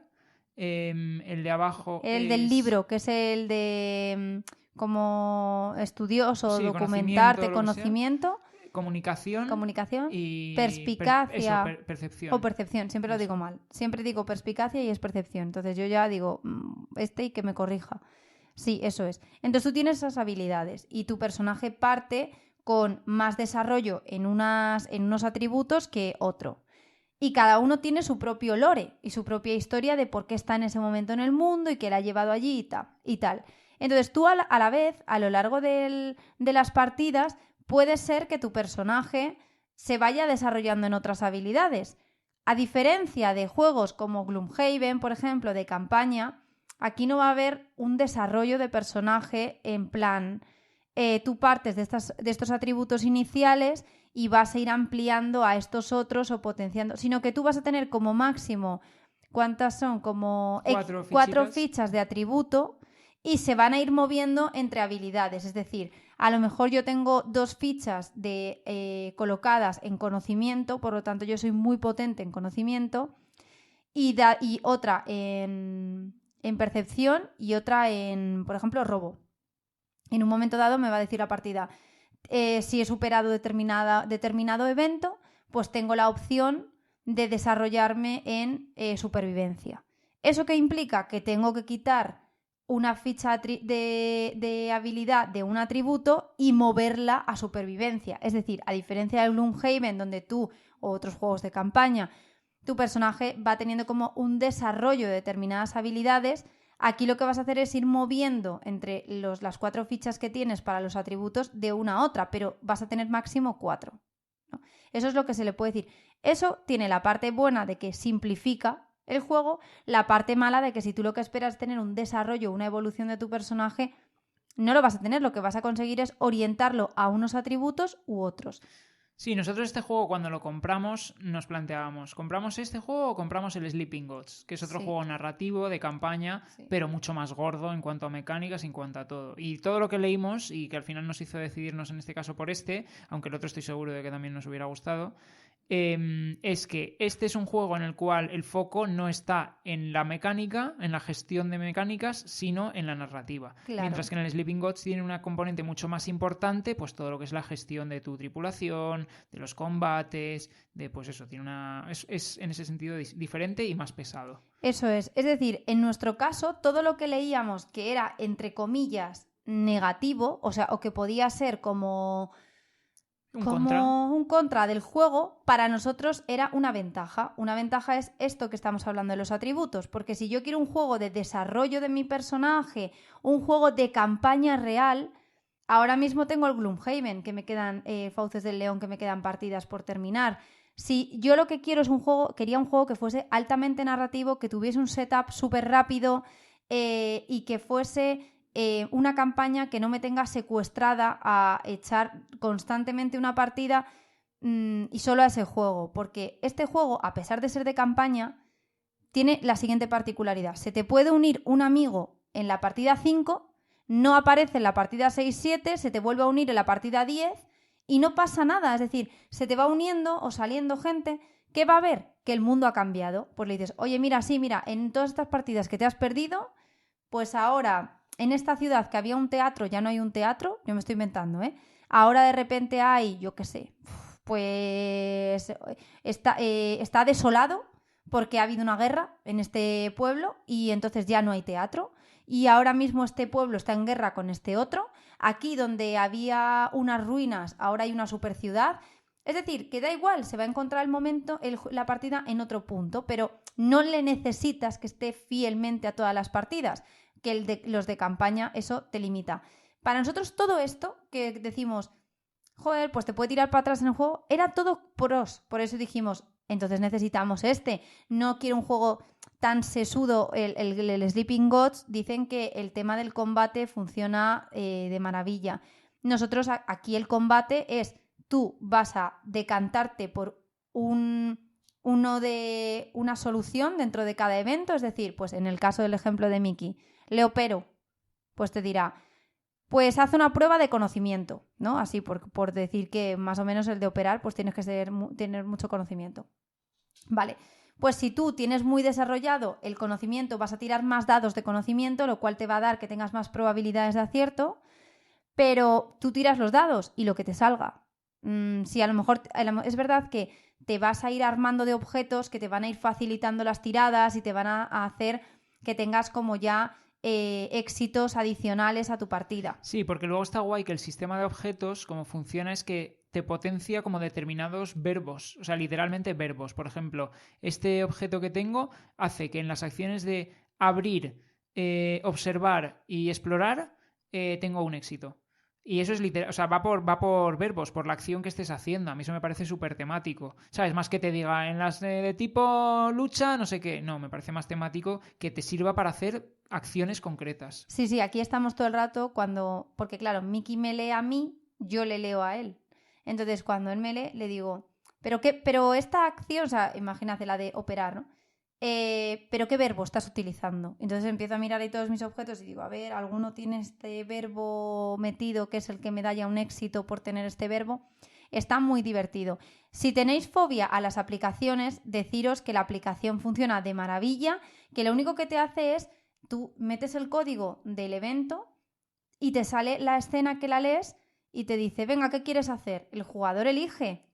el de abajo El del libro, que es el de como estudioso, sí, documentarte, conocimiento. Comunicación y perspicacia percepción. o percepción, siempre lo digo mal. Siempre digo perspicacia y es percepción. Entonces yo ya digo y que me corrija. Sí, eso es. Entonces tú tienes esas habilidades y tu personaje parte con más desarrollo en unos atributos que otro. Y cada uno tiene su propio lore y su propia historia de por qué está en ese momento en el mundo y qué le ha llevado allí y tal. Entonces tú a la vez, a lo largo de las partidas, puede ser que tu personaje se vaya desarrollando en otras habilidades. A diferencia de juegos como Gloomhaven, por ejemplo, de campaña, aquí no va a haber un desarrollo de personaje en plan, tú partes de estos atributos iniciales y vas a ir ampliando a estos otros o potenciando, sino que tú vas a tener como máximo, ¿cuántas son? Como 4 fichas de atributo y se van a ir moviendo entre habilidades, es decir, a lo mejor yo tengo 2 fichas colocadas en conocimiento, por lo tanto yo soy muy potente en conocimiento y otra en percepción y otra en, por ejemplo, robo. En un momento dado me va a decir la partida, si he superado determinado evento, pues tengo la opción de desarrollarme en supervivencia. ¿Eso qué implica? Que tengo que quitar una ficha de habilidad de un atributo y moverla a supervivencia. Es decir, a diferencia de Gloomhaven, donde tú, o otros juegos de campaña, tu personaje va teniendo como un desarrollo de determinadas habilidades, aquí lo que vas a hacer es ir moviendo entre las 4 fichas que tienes para los atributos de una a otra, pero vas a tener máximo 4, ¿no? Eso es lo que se le puede decir. Eso tiene la parte buena de que simplifica el juego, la parte mala de que si tú lo que esperas es tener un desarrollo, una evolución de tu personaje, no lo vas a tener. Lo que vas a conseguir es orientarlo a unos atributos u otros. Sí, nosotros este juego cuando lo compramos nos planteábamos, ¿compramos este juego o compramos el Sleeping Gods? Que es otro juego narrativo, de campaña, pero mucho más gordo en cuanto a mecánicas, en cuanto a todo. Y todo lo que leímos y que al final nos hizo decidirnos en este caso por aunque el otro estoy seguro de que también nos hubiera gustado, es que este es un juego en el cual el foco no está en la mecánica, en la gestión de mecánicas, sino en la narrativa. Claro. Mientras que en el Sleeping Gods tiene una componente mucho más importante, pues todo lo que es la gestión de tu tripulación, de los combates, de pues eso, es en ese sentido diferente y más pesado. Eso es. Es decir, en nuestro caso, todo lo que leíamos que era, entre comillas, negativo, o sea, o que podía ser como un contra del juego, para nosotros era una ventaja. Una ventaja es esto que estamos hablando de los atributos, porque si yo quiero un juego de desarrollo de mi personaje, un juego de campaña real, ahora mismo tengo el Gloomhaven, que me quedan Fauces del León, que me quedan partidas por terminar. Si yo lo que quiero es quería un juego que fuese altamente narrativo, que tuviese un setup súper rápido y que fuese una campaña que no me tenga secuestrada a echar constantemente una partida y solo a ese juego, porque este juego, a pesar de ser de campaña, tiene la siguiente particularidad: se te puede unir un amigo en la partida 5, no aparece en la partida 6-7, se te vuelve a unir en la partida 10 y no pasa nada, es decir, se te va uniendo o saliendo gente. ¿Qué va a ver? Que el mundo ha cambiado. Pues le dices, oye, mira, sí, mira, en todas estas partidas que te has perdido, pues ahora en esta ciudad que había un teatro, ya no hay un teatro, yo me estoy inventando, ¿eh? Ahora de repente hay, yo qué sé, pues está desolado porque ha habido una guerra en este pueblo y entonces ya no hay teatro. Y ahora mismo este pueblo está en guerra con este otro. Aquí donde había unas ruinas, ahora hay una superciudad. Es decir, que da igual, se va a encontrar el momento, la partida en otro punto, pero no le necesitas que esté fielmente a todas las partidas, que los de campaña eso te limita. Para nosotros todo esto que decimos, joder, pues te puede tirar para atrás en el juego, era todo pros. Por eso dijimos, entonces necesitamos este. No quiero un juego tan sesudo. El Sleeping Gods dicen que el tema del combate funciona de maravilla. Nosotros aquí el combate es, tú vas a decantarte por una solución dentro de cada evento. Es decir, pues en el caso del ejemplo de Miki, le opero, pues te dirá, pues haz una prueba de conocimiento, ¿no? Así por decir que más o menos el de operar, pues tienes que tener mucho conocimiento. Vale, pues si tú tienes muy desarrollado el conocimiento, vas a tirar más dados de conocimiento, lo cual te va a dar que tengas más probabilidades de acierto, pero tú tiras los dados y lo que te salga. Si a lo mejor es verdad que te vas a ir armando de objetos que te van a ir facilitando las tiradas y te van a hacer que tengas como ya éxitos adicionales a tu partida. Sí, porque luego está guay que el sistema de objetos, como funciona, es que te potencia como determinados verbos, o sea, literalmente verbos. Por ejemplo, este objeto que tengo hace que en las acciones de abrir, observar y explorar tengo un éxito. Y eso es literal, o sea, va por verbos, por la acción que estés haciendo. A mí eso me parece súper temático. ¿Sabes? Más que te diga en las de tipo lucha, no sé qué. No, me parece más temático que te sirva para hacer acciones concretas. Sí, aquí estamos todo el rato porque claro, Miki me lee a mí, yo le leo a él. Entonces, cuando él me lee, le digo, pero esta acción, o sea, imagínate la de operar, ¿no? ¿Pero qué verbo estás utilizando? Entonces empiezo a mirar ahí todos mis objetos y digo, a ver, ¿alguno tiene este verbo metido que es el que me da ya un éxito por tener este verbo? Está muy divertido. Si tenéis fobia a las aplicaciones, deciros que la aplicación funciona de maravilla, que lo único que te hace es, tú metes el código del evento y te sale la escena que la lees y te dice, venga, ¿qué quieres hacer? El jugador elige.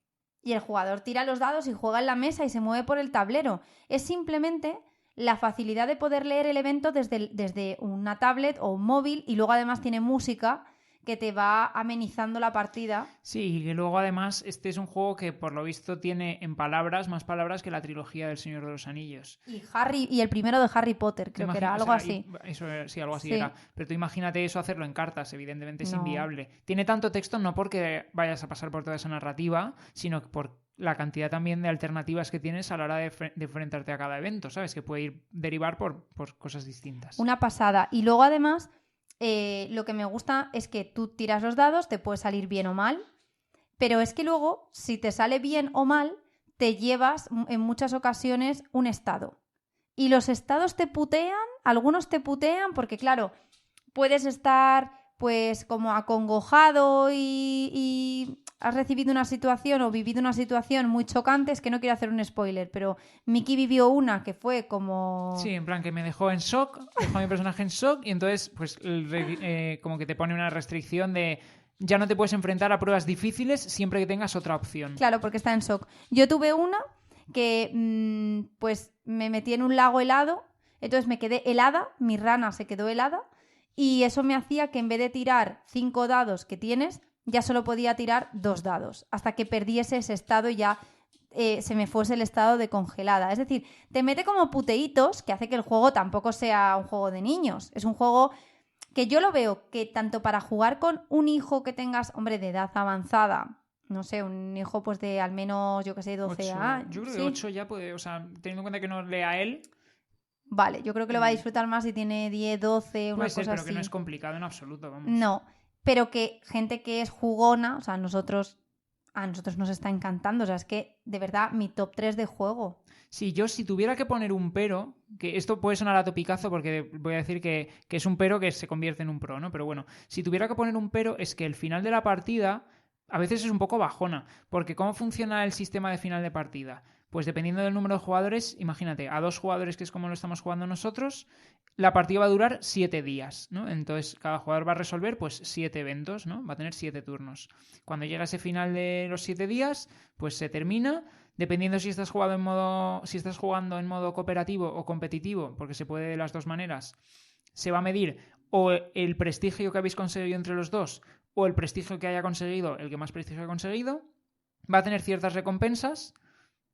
Y el jugador tira los dados y juega en la mesa y se mueve por el tablero. Es simplemente la facilidad de poder leer el evento desde una tablet o un móvil, y luego además tiene música que te va amenizando la partida. Sí, y que luego además este es un juego que por lo visto tiene en palabras más palabras que la trilogía del Señor de los Anillos. Y el primero de Harry Potter, creo que era algo así. Eso, sí, algo así Sí. era. Pero tú imagínate eso hacerlo en cartas, evidentemente es No. inviable. Tiene tanto texto no porque vayas a pasar por toda esa narrativa, sino por la cantidad también de alternativas que tienes a la hora de enfrentarte a cada evento, ¿sabes? Que puede derivar por cosas distintas. Una pasada. Y luego además, lo que me gusta es que tú tiras los dados, te puede salir bien o mal, pero es que luego, si te sale bien o mal, te llevas en muchas ocasiones un estado. Y los estados te putean, algunos te putean, porque claro, puedes estar pues como acongojado y has recibido una situación o vivido una situación muy chocante. Es que no quiero hacer un spoiler, pero Miki vivió una que fue como... Sí, en plan que me dejó en shock, dejó a mi personaje en shock y entonces pues como que te pone una restricción de ya no te puedes enfrentar a pruebas difíciles siempre que tengas otra opción. Claro, porque está en shock. Yo tuve una que pues me metí en un lago helado, entonces me quedé helada, mi rana se quedó helada y eso me hacía que en vez de tirar 5 dados que tienes, ya solo podía tirar 2 dados, hasta que perdiese ese estado y ya se me fuese el estado de congelada. Es decir, te mete como puteitos que hace que el juego tampoco sea un juego de niños. Es un juego que yo lo veo que tanto para jugar con un hijo que tengas, hombre, de edad avanzada, no sé, un hijo pues de al menos, yo que sé, 12 años. Yo creo que ¿sí? 8 ya puede, o sea, teniendo en cuenta que no lea él, Vale, yo creo que lo va a disfrutar más si tiene 10, 12, una puede ser, cosa pero así. que no es complicado en absoluto, vamos. No, pero que gente que es jugona, o sea, a nosotros nos está encantando. O sea, es que, de verdad, mi top 3 de juego. Sí, yo si tuviera que poner un pero, que esto puede sonar a topicazo porque voy a decir que es un pero que se convierte en un pro, ¿no? Pero bueno, si tuviera que poner un pero es que el final de la partida a veces es un poco bajona, porque ¿cómo funciona el sistema de final de partida? Pues dependiendo del número de jugadores, imagínate, a 2 jugadores, que es como lo estamos jugando nosotros, la partida va a durar 7 días, ¿no? Entonces cada jugador va a resolver pues 7 eventos, ¿no? Va a tener 7 turnos. Cuando llega ese final de los 7 días, pues se termina. Dependiendo si estás jugando en modo cooperativo o competitivo, porque se puede de las dos maneras, se va a medir o el prestigio que habéis conseguido entre los dos o el prestigio que haya conseguido el que más prestigio ha conseguido. Va a tener ciertas recompensas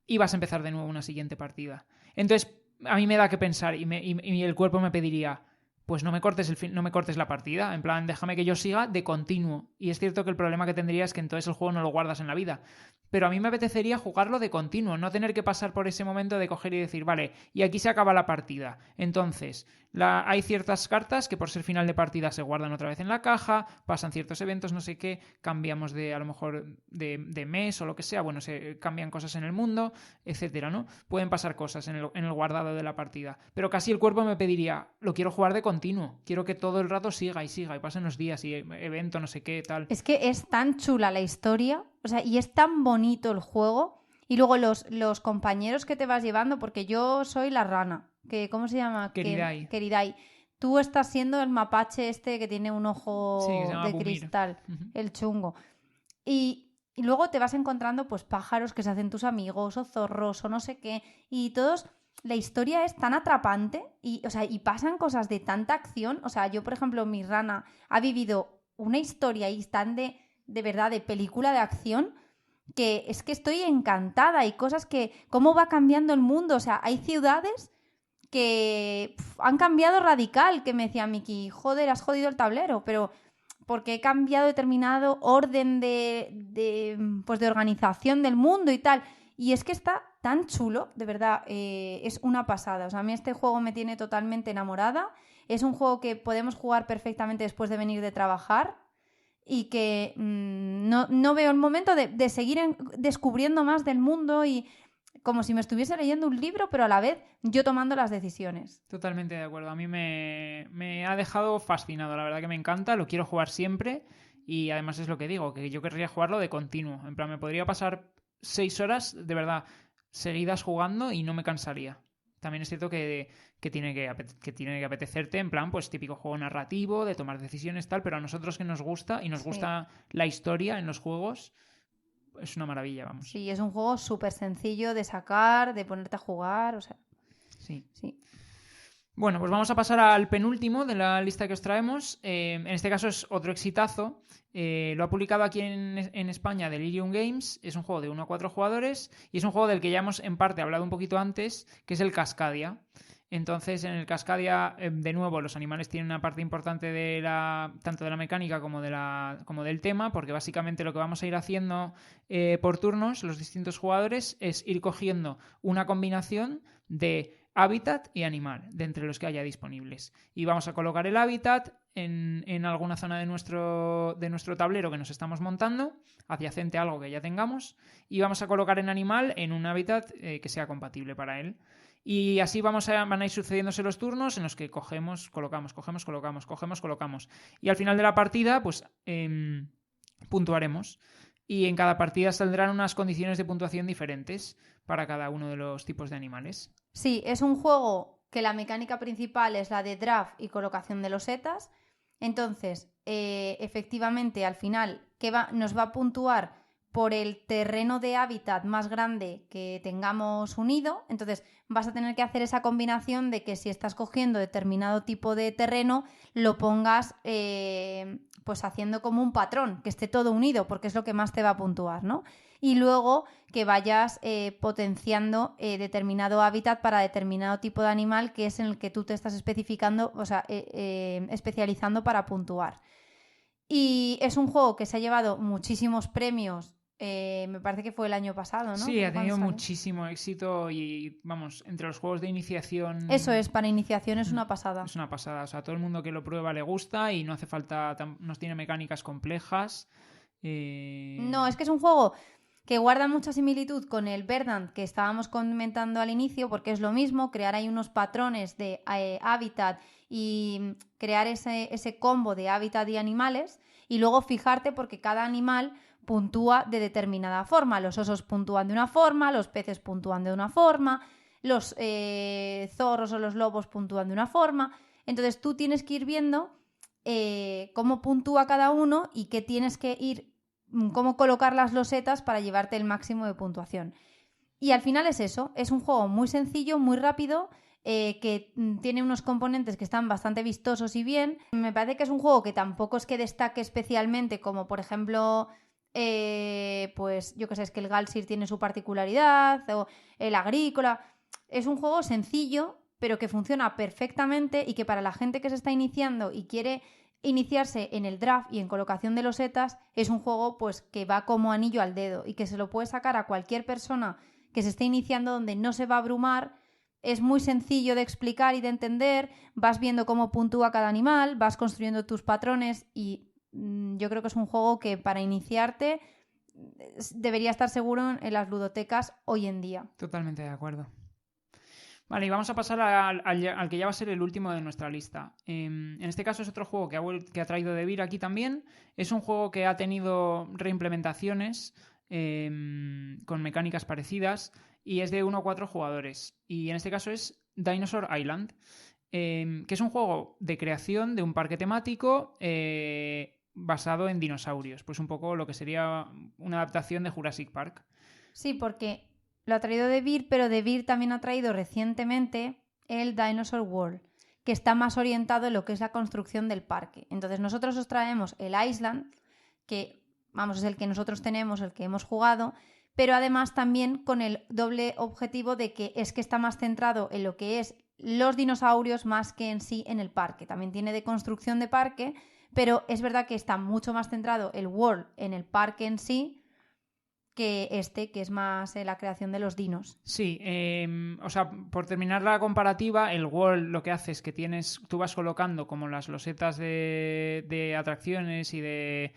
y vas a empezar de nuevo una siguiente partida. Entonces, a mí me da que pensar y el cuerpo me pediría, pues no me cortes la partida, en plan, déjame que yo siga de continuo. Y es cierto que el problema que tendría es que entonces el juego no lo guardas en la vida. Pero a mí me apetecería jugarlo de continuo, no tener que pasar por ese momento de coger y decir, vale, y aquí se acaba la partida. Entonces, hay ciertas cartas que por ser final de partida se guardan otra vez en la caja, pasan ciertos eventos, no sé qué, cambiamos a lo mejor de mes o lo que sea, bueno, se cambian cosas en el mundo, etcétera, ¿no? Pueden pasar cosas en el guardado de la partida. Pero casi el cuerpo me pediría, lo quiero jugar de continuo, quiero que todo el rato siga y pasen los días y evento, no sé qué, tal. Es que es tan chula la historia, o sea, y es tan bonito el juego. Y luego los compañeros que te vas llevando, porque yo soy la rana, que ¿cómo se llama? Keridai. Keridai. Tú estás siendo el mapache este que tiene un ojo Sí, que se llama de Bumir. cristal, Uh-huh. el chungo. Y luego te vas encontrando pues pájaros que se hacen tus amigos, o zorros, o no sé qué. Y todos, la historia es tan atrapante y, o sea, y pasan cosas de tanta acción. O sea, yo, por ejemplo, mi rana ha vivido una historia y tan de verdad, de película de acción, que es que estoy encantada. Hay cosas que, cómo va cambiando el mundo. O sea, hay ciudades que han cambiado radical, que me decía Miki, joder, has jodido el tablero, pero porque he cambiado determinado orden pues de organización del mundo y tal. Y es que está tan chulo, de verdad, es una pasada. O sea, a mí este juego me tiene totalmente enamorada. Es un juego que podemos jugar perfectamente después de venir de trabajar y que no veo el momento de seguir descubriendo más del mundo y como si me estuviese leyendo un libro, pero a la vez yo tomando las decisiones. Totalmente de acuerdo. A mí me ha dejado fascinado. La verdad que me encanta. Lo quiero jugar siempre. Y además es lo que digo, que yo querría jugarlo de continuo. En plan, me podría pasar 6 horas, de verdad, seguidas jugando y no me cansaría. También es cierto que tiene que apetecerte, en plan, pues típico juego narrativo, de tomar decisiones, tal. Pero a nosotros que nos gusta y nos gusta la historia en los juegos, es una maravilla, vamos. Sí, es un juego súper sencillo de sacar, de ponerte a jugar, o sea... Sí. Sí. Bueno, pues vamos a pasar al penúltimo de la lista que os traemos. En este caso es otro exitazo. Lo ha publicado aquí en España Delirium Games. Es un juego de 1 a 4 jugadores y es un juego del que ya hemos en parte hablado un poquito antes, que es el Cascadia. Entonces, en el Cascadia, de nuevo, los animales tienen una parte importante tanto de la mecánica como del tema, porque básicamente lo que vamos a ir haciendo por turnos, los distintos jugadores, es ir cogiendo una combinación de hábitat y animal, de entre los que haya disponibles. Y vamos a colocar el hábitat en alguna zona de nuestro tablero que nos estamos montando, adyacente a algo que ya tengamos, y vamos a colocar el animal en un hábitat que sea compatible para él. Y así van a ir sucediéndose los turnos en los que colocamos. Y al final de la partida, pues puntuaremos. Y en cada partida saldrán unas condiciones de puntuación diferentes para cada uno de los tipos de animales. Sí, es un juego que la mecánica principal es la de draft y colocación de losetas. Entonces, efectivamente, al final, nos va a puntuar por el terreno de hábitat más grande que tengamos unido. Entonces, vas a tener que hacer esa combinación de que si estás cogiendo determinado tipo de terreno, lo pongas pues haciendo como un patrón, que esté todo unido, porque es lo que más te va a puntuar, ¿no? Y luego que vayas potenciando determinado hábitat para determinado tipo de animal que es en el que tú te estás especificando, o sea, especializando para puntuar. Y es un juego que se ha llevado muchísimos premios, me parece que fue el año pasado, ¿no? Sí, ha tenido muchísimo éxito y, vamos, entre los juegos de iniciación... Eso es, para iniciación es una pasada. Es una pasada, o sea, todo el mundo que lo prueba le gusta y no hace falta, no tiene mecánicas complejas. No, es que es un juego que guarda mucha similitud con el Verdant que estábamos comentando al inicio, porque es lo mismo, crear ahí unos patrones de hábitat y crear ese combo de hábitat y animales, y luego fijarte porque cada animal puntúa de determinada forma. Los osos puntúan de una forma, los peces puntúan de una forma, los zorros o los lobos puntúan de una forma. Entonces tú tienes que ir viendo cómo puntúa cada uno y qué tienes que ir, cómo colocar las losetas para llevarte el máximo de puntuación. Y al final es eso, es un juego muy sencillo, muy rápido, que tiene unos componentes que están bastante vistosos y bien. Me parece que es un juego que tampoco es que destaque especialmente, como por ejemplo, pues yo que sé, es que el Galsir tiene su particularidad, o el Agrícola. Es un juego sencillo, pero que funciona perfectamente y que para la gente que se está iniciando y quiere iniciarse en el draft y en colocación de losetas, es un juego pues que va como anillo al dedo y que se lo puede sacar a cualquier persona que se esté iniciando, donde no se va a abrumar. Es muy sencillo de explicar y de entender, vas viendo cómo puntúa cada animal, vas construyendo tus patrones y yo creo que es un juego que para iniciarte debería estar seguro en las ludotecas hoy en día. Totalmente de acuerdo. Vale, y vamos a pasar al que ya va a ser el último de nuestra lista. En este caso es otro juego que ha traído Devir aquí también. Es un juego que ha tenido reimplementaciones con mecánicas parecidas y es de 1 a 4 jugadores. Y en este caso es Dinosaur Island, que es un juego de creación de un parque temático basado en dinosaurios. Pues un poco lo que sería una adaptación de Jurassic Park. Sí, porque lo ha traído Devir, pero Devir también ha traído recientemente el Dinosaur World, que está más orientado en lo que es la construcción del parque. Entonces nosotros os traemos el Island, que vamos, es el que nosotros tenemos, el que hemos jugado, pero además también con el doble objetivo de que es que está más centrado en lo que es los dinosaurios más que en sí en el parque. También tiene de construcción de parque, pero es verdad que está mucho más centrado el World en el parque en sí, que que es más la creación de los dinos. Sí, o sea, por terminar la comparativa, el World lo que hace es que tú vas colocando como las losetas de atracciones y de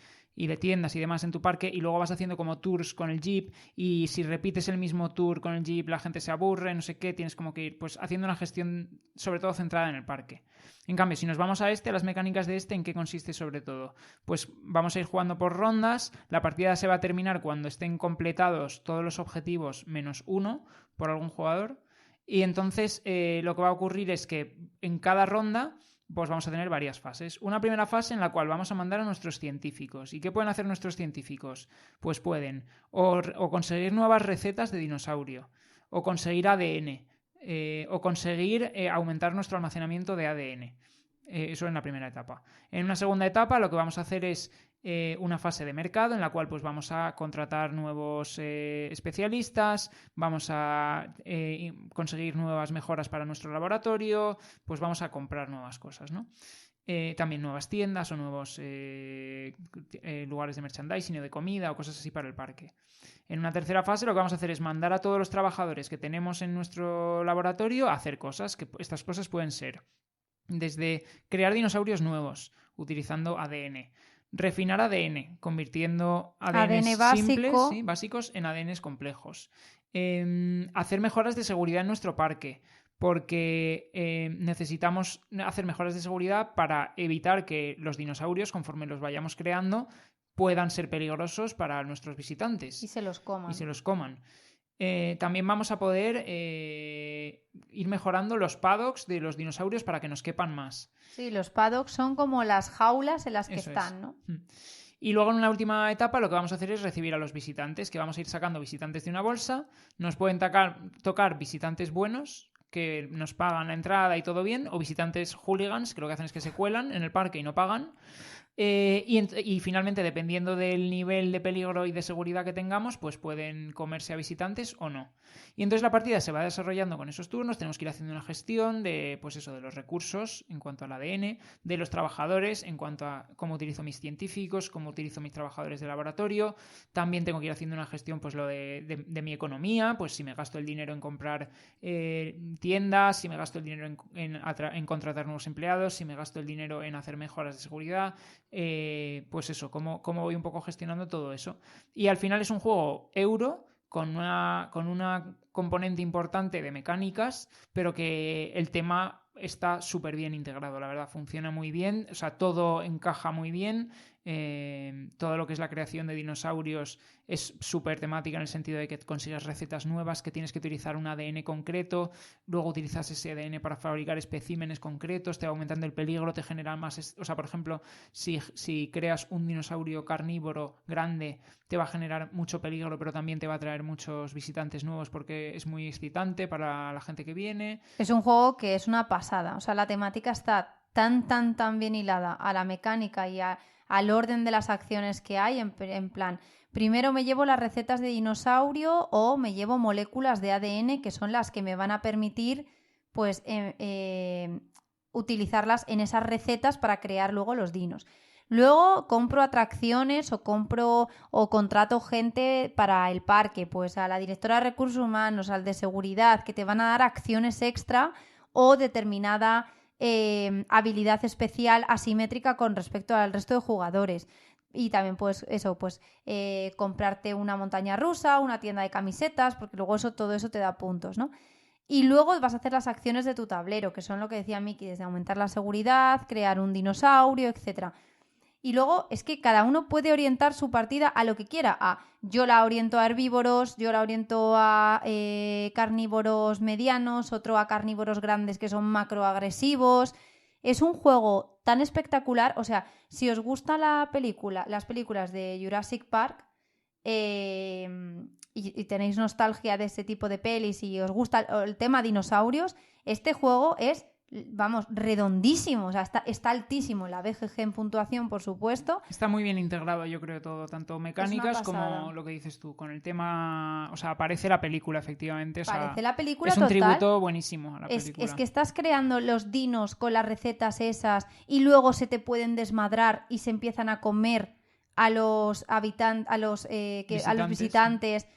tiendas y demás en tu parque y luego vas haciendo como tours con el Jeep y si repites el mismo tour con el Jeep la gente se aburre, no sé qué, tienes como que ir pues haciendo una gestión sobre todo centrada en el parque. En cambio, si nos vamos a las mecánicas de ¿en qué consiste sobre todo? Pues vamos a ir jugando por rondas, la partida se va a terminar cuando estén completados todos los objetivos menos uno por algún jugador y entonces lo que va a ocurrir es que en cada ronda pues vamos a tener varias fases. Una primera fase en la cual vamos a mandar a nuestros científicos. ¿Y qué pueden hacer nuestros científicos? Pues pueden o conseguir nuevas recetas de dinosaurio, o conseguir ADN, o conseguir aumentar nuestro almacenamiento de ADN. Eso en la primera etapa. En una segunda etapa lo que vamos a hacer es una fase de mercado en la cual pues vamos a contratar nuevos especialistas, vamos a conseguir nuevas mejoras para nuestro laboratorio, pues vamos a comprar nuevas cosas, ¿no? También nuevas tiendas o nuevos lugares de merchandising o de comida o cosas así para el parque. En una tercera fase lo que vamos a hacer es mandar a todos los trabajadores que tenemos en nuestro laboratorio a hacer cosas, que estas cosas pueden ser desde crear dinosaurios nuevos utilizando ADN, refinar ADN, convirtiendo ADN simples, ¿sí?, básicos en ADNs complejos, hacer mejoras de seguridad en nuestro parque, porque necesitamos hacer mejoras de seguridad para evitar que los dinosaurios, conforme los vayamos creando, puedan ser peligrosos para nuestros visitantes. Y se los coman. También vamos a poder ir mejorando los paddocks de los dinosaurios para que nos quepan más. Sí, los paddocks son como las jaulas en las que Eso están, es. ¿no? Y luego en una última etapa lo que vamos a hacer es recibir a los visitantes, que vamos a ir sacando visitantes de una bolsa. Nos pueden tocar visitantes buenos, que nos pagan la entrada y todo bien, o visitantes hooligans, que lo que hacen es que se cuelan en el parque y no pagan. Y finalmente, dependiendo del nivel de peligro y de seguridad que tengamos, pues pueden comerse a visitantes o no. Y entonces la partida se va desarrollando con esos turnos, tenemos que ir haciendo una gestión de, pues eso, de los recursos en cuanto al ADN, de los trabajadores en cuanto a cómo utilizo mis científicos, cómo utilizo mis trabajadores de laboratorio. También tengo que ir haciendo una gestión, pues lo de mi economía, pues si me gasto el dinero en comprar tiendas, si me gasto el dinero en contratar nuevos empleados, si me gasto el dinero en hacer mejoras de seguridad. Pues eso, cómo voy un poco gestionando todo eso. Y al final es un juego euro con una componente importante de mecánicas, pero que el tema está súper bien integrado, la verdad, funciona muy bien, o sea, todo encaja muy bien, todo lo que es la creación de dinosaurios es súper temática en el sentido de que consigues recetas nuevas, que tienes que utilizar un ADN concreto, luego utilizas ese ADN para fabricar especímenes concretos, te va aumentando el peligro, te genera más... O sea, por ejemplo, si creas un dinosaurio carnívoro grande, te va a generar mucho peligro, pero también te va a traer muchos visitantes nuevos porque es muy excitante para la gente que viene. Es un juego que es una pasada. O sea, la temática está tan bien hilada a la mecánica y al orden de las acciones que hay, en plan, primero me llevo las recetas de dinosaurio o me llevo moléculas de ADN que son las que me van a permitir pues utilizarlas en esas recetas para crear luego los dinos. Luego compro atracciones o contrato gente para el parque, pues a la directora de recursos humanos, al de seguridad, que te van a dar acciones extra o determinada habilidad especial asimétrica con respecto al resto de jugadores. Y también pues eso, pues comprarte una montaña rusa, una tienda de camisetas, porque luego todo eso te da puntos, ¿no? Y luego vas a hacer las acciones de tu tablero, que son lo que decía Miki, desde aumentar la seguridad, crear un dinosaurio, etcétera. Y luego es que cada uno puede orientar su partida a lo que quiera. Yo la oriento a herbívoros, yo la oriento a carnívoros medianos, otro a carnívoros grandes que son macroagresivos. Es un juego tan espectacular. O sea, si os gusta las películas de Jurassic Park y tenéis nostalgia de ese tipo de pelis y os gusta el tema dinosaurios, este juego es... Vamos, redondísimo, o sea, está altísimo la BGG en puntuación, por supuesto. Está muy bien integrado, yo creo, todo, tanto mecánicas como lo que dices tú, con el tema, o sea, parece la película, efectivamente. Parece la película es un total. tributo buenísimo a la película. Es que estás creando los dinos con las recetas esas y luego se te pueden desmadrar y se empiezan a comer a los visitantes.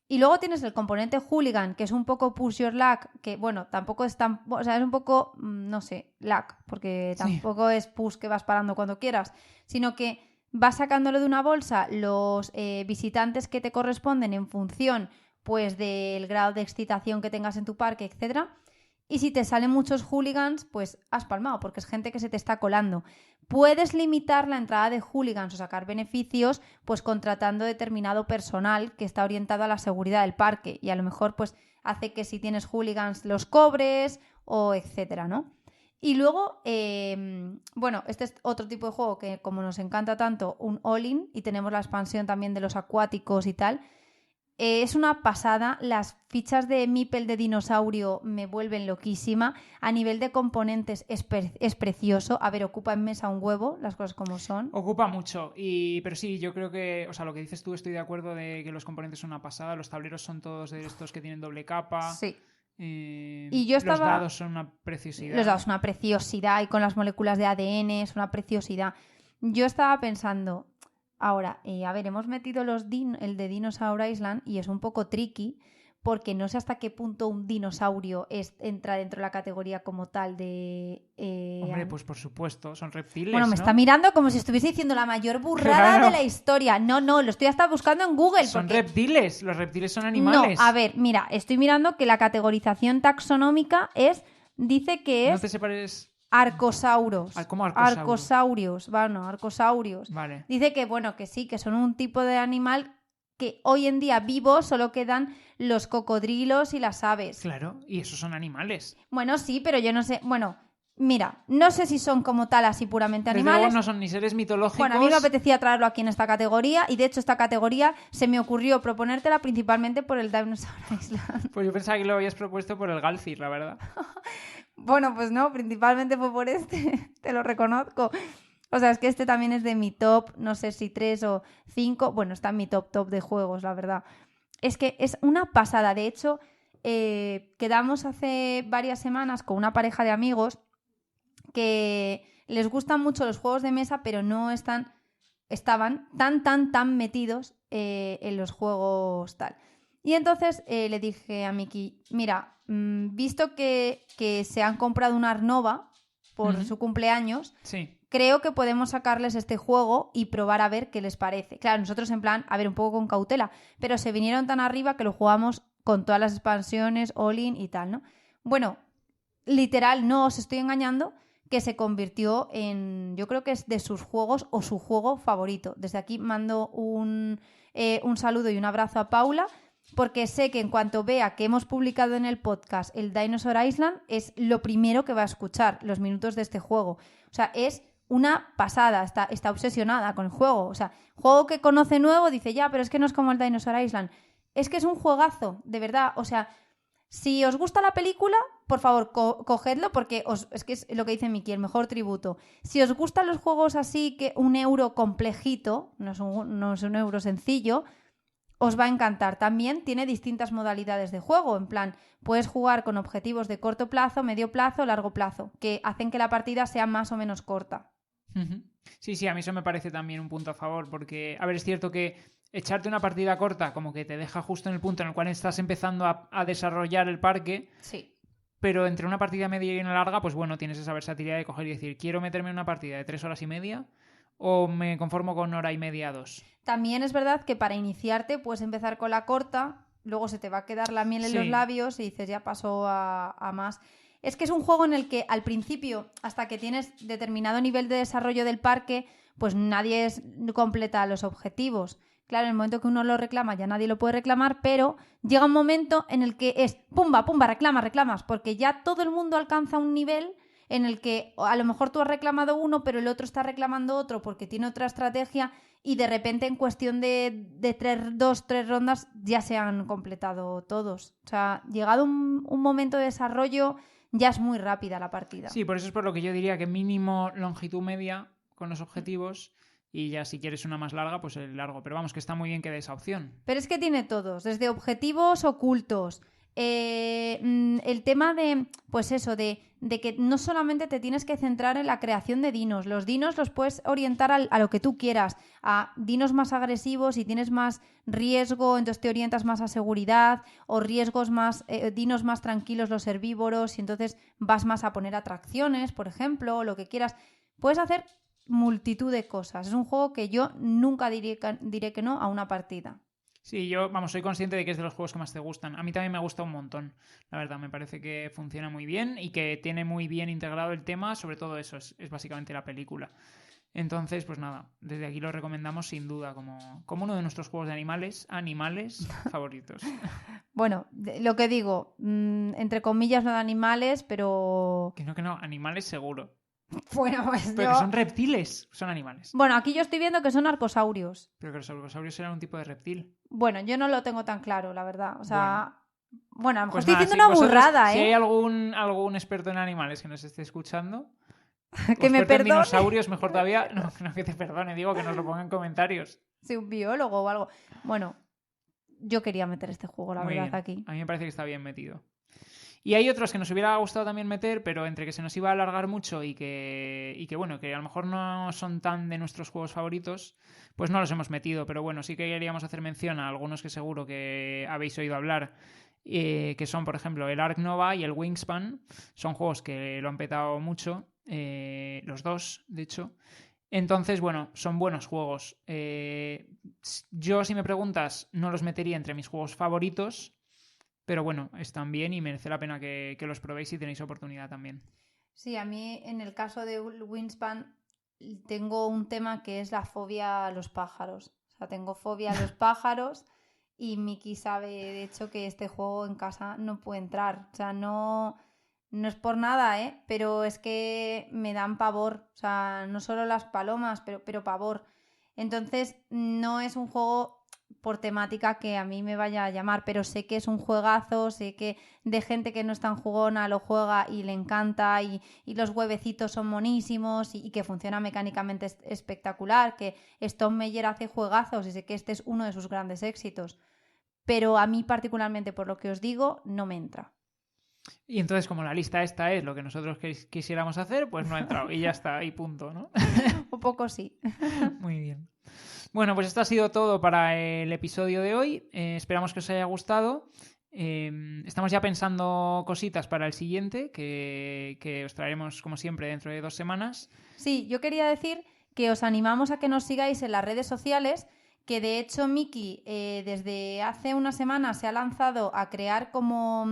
Y luego tienes el componente hooligan, que es un poco push your luck, que bueno, tampoco es tan... O sea, es un poco, no sé, luck, porque tampoco es push que vas parando cuando quieras, sino que vas sacándole de una bolsa los visitantes que te corresponden en función pues del grado de excitación que tengas en tu parque, etcétera. Y si te salen muchos hooligans, pues has palmado, porque es gente que se te está colando. Puedes limitar la entrada de hooligans o sacar beneficios pues contratando determinado personal que está orientado a la seguridad del parque y a lo mejor pues hace que si tienes hooligans los cobres o etcétera, ¿no? Y luego, bueno, este es otro tipo de juego que como nos encanta tanto, un all-in, y tenemos la expansión también de los acuáticos y tal. Es una pasada, las fichas de Meeple de dinosaurio me vuelven loquísima, a nivel de componentes es precioso, a ver, ocupa en mesa un huevo, las cosas como son. Ocupa mucho, pero sí, yo creo que, o sea, lo que dices tú, estoy de acuerdo de que los componentes son una pasada, los tableros son todos de estos que tienen doble capa. Sí. Y los dados son una preciosidad. Los dados son una preciosidad y con las moléculas de ADN es una preciosidad. Yo estaba pensando... Ahora, a ver, hemos metido el de Dinosaur Island y es un poco tricky porque no sé hasta qué punto un dinosaurio entra dentro de la categoría como tal de... Hombre, pues por supuesto, son reptiles, Bueno, me ¿no? está mirando como si estuviese diciendo la mayor burrada de la historia. No, lo estoy hasta buscando en Google. Son reptiles, los reptiles son animales. No, a ver, mira, estoy mirando que la categorización taxonómica dice que es... No te separes... Arcosauros. ¿Cómo arcosaurios? Bueno, arcosaurios. Vale. Dice que, bueno, que sí, que son un tipo de animal que hoy en día vivo solo quedan los cocodrilos y las aves. Claro, y esos son animales. Bueno, sí, pero yo no sé... Bueno, mira, no sé si son como tal así puramente animales. Desde luego no son ni seres mitológicos. Bueno, a mí me apetecía traerlo aquí en esta categoría y de hecho esta categoría se me ocurrió proponértela principalmente por el Dinosaur Island. Pues yo pensaba que lo habías propuesto por el Galfir, la verdad. Bueno, pues no, principalmente fue por este, te lo reconozco. O sea, es que este también es de mi top, no sé si 3 o 5, bueno, está en mi top de juegos, la verdad. Es que es una pasada, de hecho, quedamos hace varias semanas con una pareja de amigos que les gustan mucho los juegos de mesa, pero no estaban tan metidos en los juegos tal. Y entonces le dije a Miki, mira, visto que se han comprado una Arnova por su cumpleaños, sí, creo que podemos sacarles este juego y probar a ver qué les parece. Claro, nosotros en plan, a ver, un poco con cautela, pero se vinieron tan arriba que lo jugamos con todas las expansiones, all-in y tal, ¿no? Bueno, literal, no os estoy engañando, que se convirtió en, yo creo que es de sus juegos o su juego favorito. Desde aquí mando un saludo y un abrazo a Paula, porque sé que en cuanto vea que hemos publicado en el podcast el Dinosaur Island, es lo primero que va a escuchar, los minutos de este juego. O sea, es una pasada, está obsesionada con el juego. O sea, juego que conoce nuevo, dice, ya, pero es que no es como el Dinosaur Island. Es que es un juegazo, de verdad. O sea, si os gusta la película, por favor, cogedlo, porque es que es lo que dice Miki, el mejor tributo. Si os gustan los juegos así, que un euro complejito, no es un euro sencillo, os va a encantar. También tiene distintas modalidades de juego. En plan, puedes jugar con objetivos de corto plazo, medio plazo, largo plazo, que hacen que la partida sea más o menos corta. Sí, sí, a mí eso me parece también un punto a favor, porque, a ver, es cierto que echarte una partida corta como que te deja justo en el punto en el cual estás empezando a desarrollar el parque. Sí. Pero entre una partida media y una larga, pues bueno, tienes esa versatilidad de coger y decir, quiero meterme en una partida de 3 horas y media o me conformo con hora y media, 2. También es verdad que para iniciarte puedes empezar con la corta, luego se te va a quedar la miel en los labios y dices, ya pasó a más. Es que es un juego en el que al principio, hasta que tienes determinado nivel de desarrollo del parque, pues nadie completa los objetivos. Claro, en el momento que uno lo reclama ya nadie lo puede reclamar, pero llega un momento en el que es pumba, pumba, reclamas, porque ya todo el mundo alcanza un nivel en el que a lo mejor tú has reclamado uno, pero el otro está reclamando otro porque tiene otra estrategia y de repente en cuestión de 2-3 rondas ya se han completado todos. O sea, llegado un momento de desarrollo ya es muy rápida la partida. Sí, por eso es por lo que yo diría que mínimo longitud media con los objetivos y ya si quieres una más larga, pues el largo. Pero vamos, que está muy bien que dé esa opción. Pero es que tiene todos, desde objetivos ocultos, el tema de, pues eso, de que no solamente te tienes que centrar en la creación de dinos, los dinos los puedes orientar a lo que tú quieras, a dinos más agresivos y tienes más riesgo, entonces te orientas más a seguridad, o riesgos más, dinos más tranquilos los herbívoros y entonces vas más a poner atracciones, por ejemplo, o lo que quieras. Puedes hacer multitud de cosas. Es un juego que yo nunca diré que no a una partida. Sí, yo, vamos, soy consciente de que es de los juegos que más te gustan. A mí también me gusta un montón, la verdad. Me parece que funciona muy bien y que tiene muy bien integrado el tema. Sobre todo eso, es básicamente la película. Entonces, pues nada, desde aquí lo recomendamos sin duda como uno de nuestros juegos de animales favoritos. Bueno, lo que digo, entre comillas no de animales, pero... Que no, animales seguro. Bueno, pues pero que son reptiles, son animales. Bueno, aquí yo estoy viendo que son arcosaurios. Pero que los arcosaurios eran un tipo de reptil. Bueno, yo no lo tengo tan claro, la verdad. O sea, bueno a lo mejor pues estoy nada, diciendo una burrada, Si hay algún experto en animales que nos esté escuchando, que me perdone. En dinosaurios, mejor todavía, no que te perdone, digo que nos lo ponga en comentarios. Sí, un biólogo o algo. Bueno, yo quería meter este juego, la verdad, aquí. A mí me parece que está bien metido. Y hay otros que nos hubiera gustado también meter, pero entre que se nos iba a alargar mucho y que bueno, que a lo mejor no son tan de nuestros juegos favoritos, pues no los hemos metido. Pero bueno, sí que queríamos hacer mención a algunos que seguro que habéis oído hablar, que son, por ejemplo, el Ark Nova y el Wingspan. Son juegos que lo han petado mucho, los dos, de hecho. Entonces, bueno, son buenos juegos. Yo, si me preguntas, no los metería entre mis juegos favoritos. Pero bueno, están bien y merece la pena que los probéis si tenéis oportunidad también. Sí, a mí en el caso de Wingspan tengo un tema que es la fobia a los pájaros. O sea, tengo fobia a los pájaros y Miki sabe, de hecho, que este juego en casa no puede entrar. O sea, no es por nada, pero es que me dan pavor. O sea, no solo las palomas, pero pavor. Entonces, no es un juego por temática que a mí me vaya a llamar, pero sé que es un juegazo, sé que de gente que no es tan jugona lo juega y le encanta y los huevecitos son monísimos y que funciona mecánicamente espectacular, que Stone Meyer hace juegazos y sé que este es uno de sus grandes éxitos, pero a mí particularmente, por lo que os digo, no me entra. Y entonces, como la lista esta es lo que nosotros quisiéramos hacer, pues no ha entrado y ya está, y punto, ¿no? Un poco sí. Muy bien. Bueno, pues esto ha sido todo para el episodio de hoy. Esperamos que os haya gustado. Estamos ya pensando cositas para el siguiente, que os traeremos, como siempre, dentro de 2 semanas. Sí, yo quería decir que os animamos a que nos sigáis en las redes sociales, que de hecho Miki desde hace una semana se ha lanzado a crear como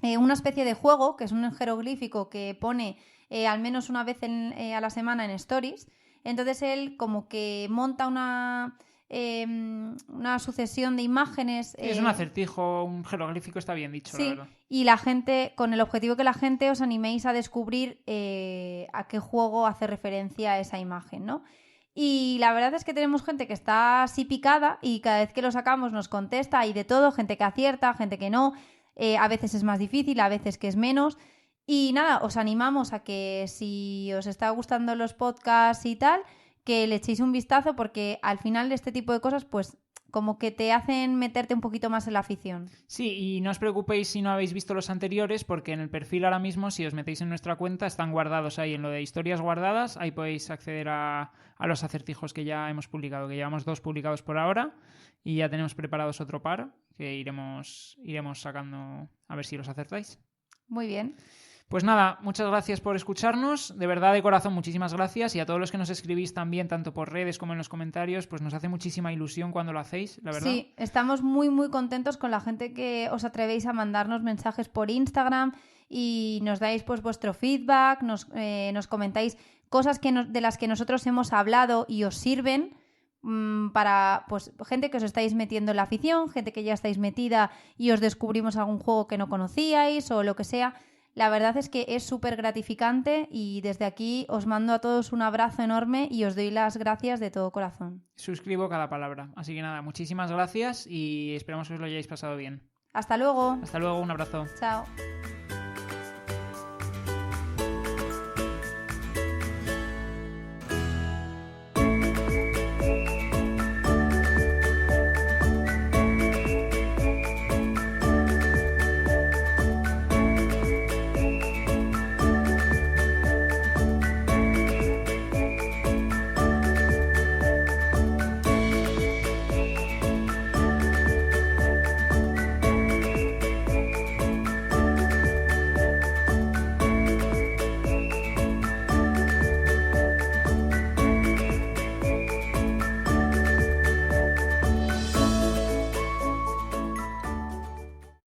una especie de juego, que es un jeroglífico que pone al menos una vez a la semana en Stories. Entonces él como que monta una sucesión de imágenes. Es un acertijo, un jeroglífico, está bien dicho, sí, la verdad. Y la gente, con el objetivo que la gente os animéis a descubrir a qué juego hace referencia esa imagen, ¿no? Y la verdad es que tenemos gente que está así picada y cada vez que lo sacamos nos contesta, y de todo, gente que acierta, gente que no, a veces es más difícil, a veces que es menos. Y nada, os animamos a que si os está gustando los podcasts y tal, que le echéis un vistazo, porque al final de este tipo de cosas, pues como que te hacen meterte un poquito más en la afición. Sí, y no os preocupéis si no habéis visto los anteriores, porque en el perfil ahora mismo, si os metéis en nuestra cuenta, están guardados ahí en lo de historias guardadas. Ahí podéis acceder a los acertijos que ya hemos publicado, que llevamos 2 publicados por ahora, y ya tenemos preparados otro par que iremos sacando a ver si los acertáis. Muy bien. Pues nada, muchas gracias por escucharnos, de verdad, de corazón, muchísimas gracias, y a todos los que nos escribís también, tanto por redes como en los comentarios, pues nos hace muchísima ilusión cuando lo hacéis, la verdad. Sí, estamos muy muy contentos con la gente que os atrevéis a mandarnos mensajes por Instagram y nos dais pues vuestro feedback, nos comentáis cosas de las que nosotros hemos hablado y os sirven para pues gente que os estáis metiendo en la afición, gente que ya estáis metida y os descubrimos algún juego que no conocíais o lo que sea. La verdad es que es súper gratificante y desde aquí os mando a todos un abrazo enorme y os doy las gracias de todo corazón. Suscribo cada palabra. Así que nada, muchísimas gracias y esperamos que os lo hayáis pasado bien. Hasta luego. Hasta luego, un abrazo. Chao.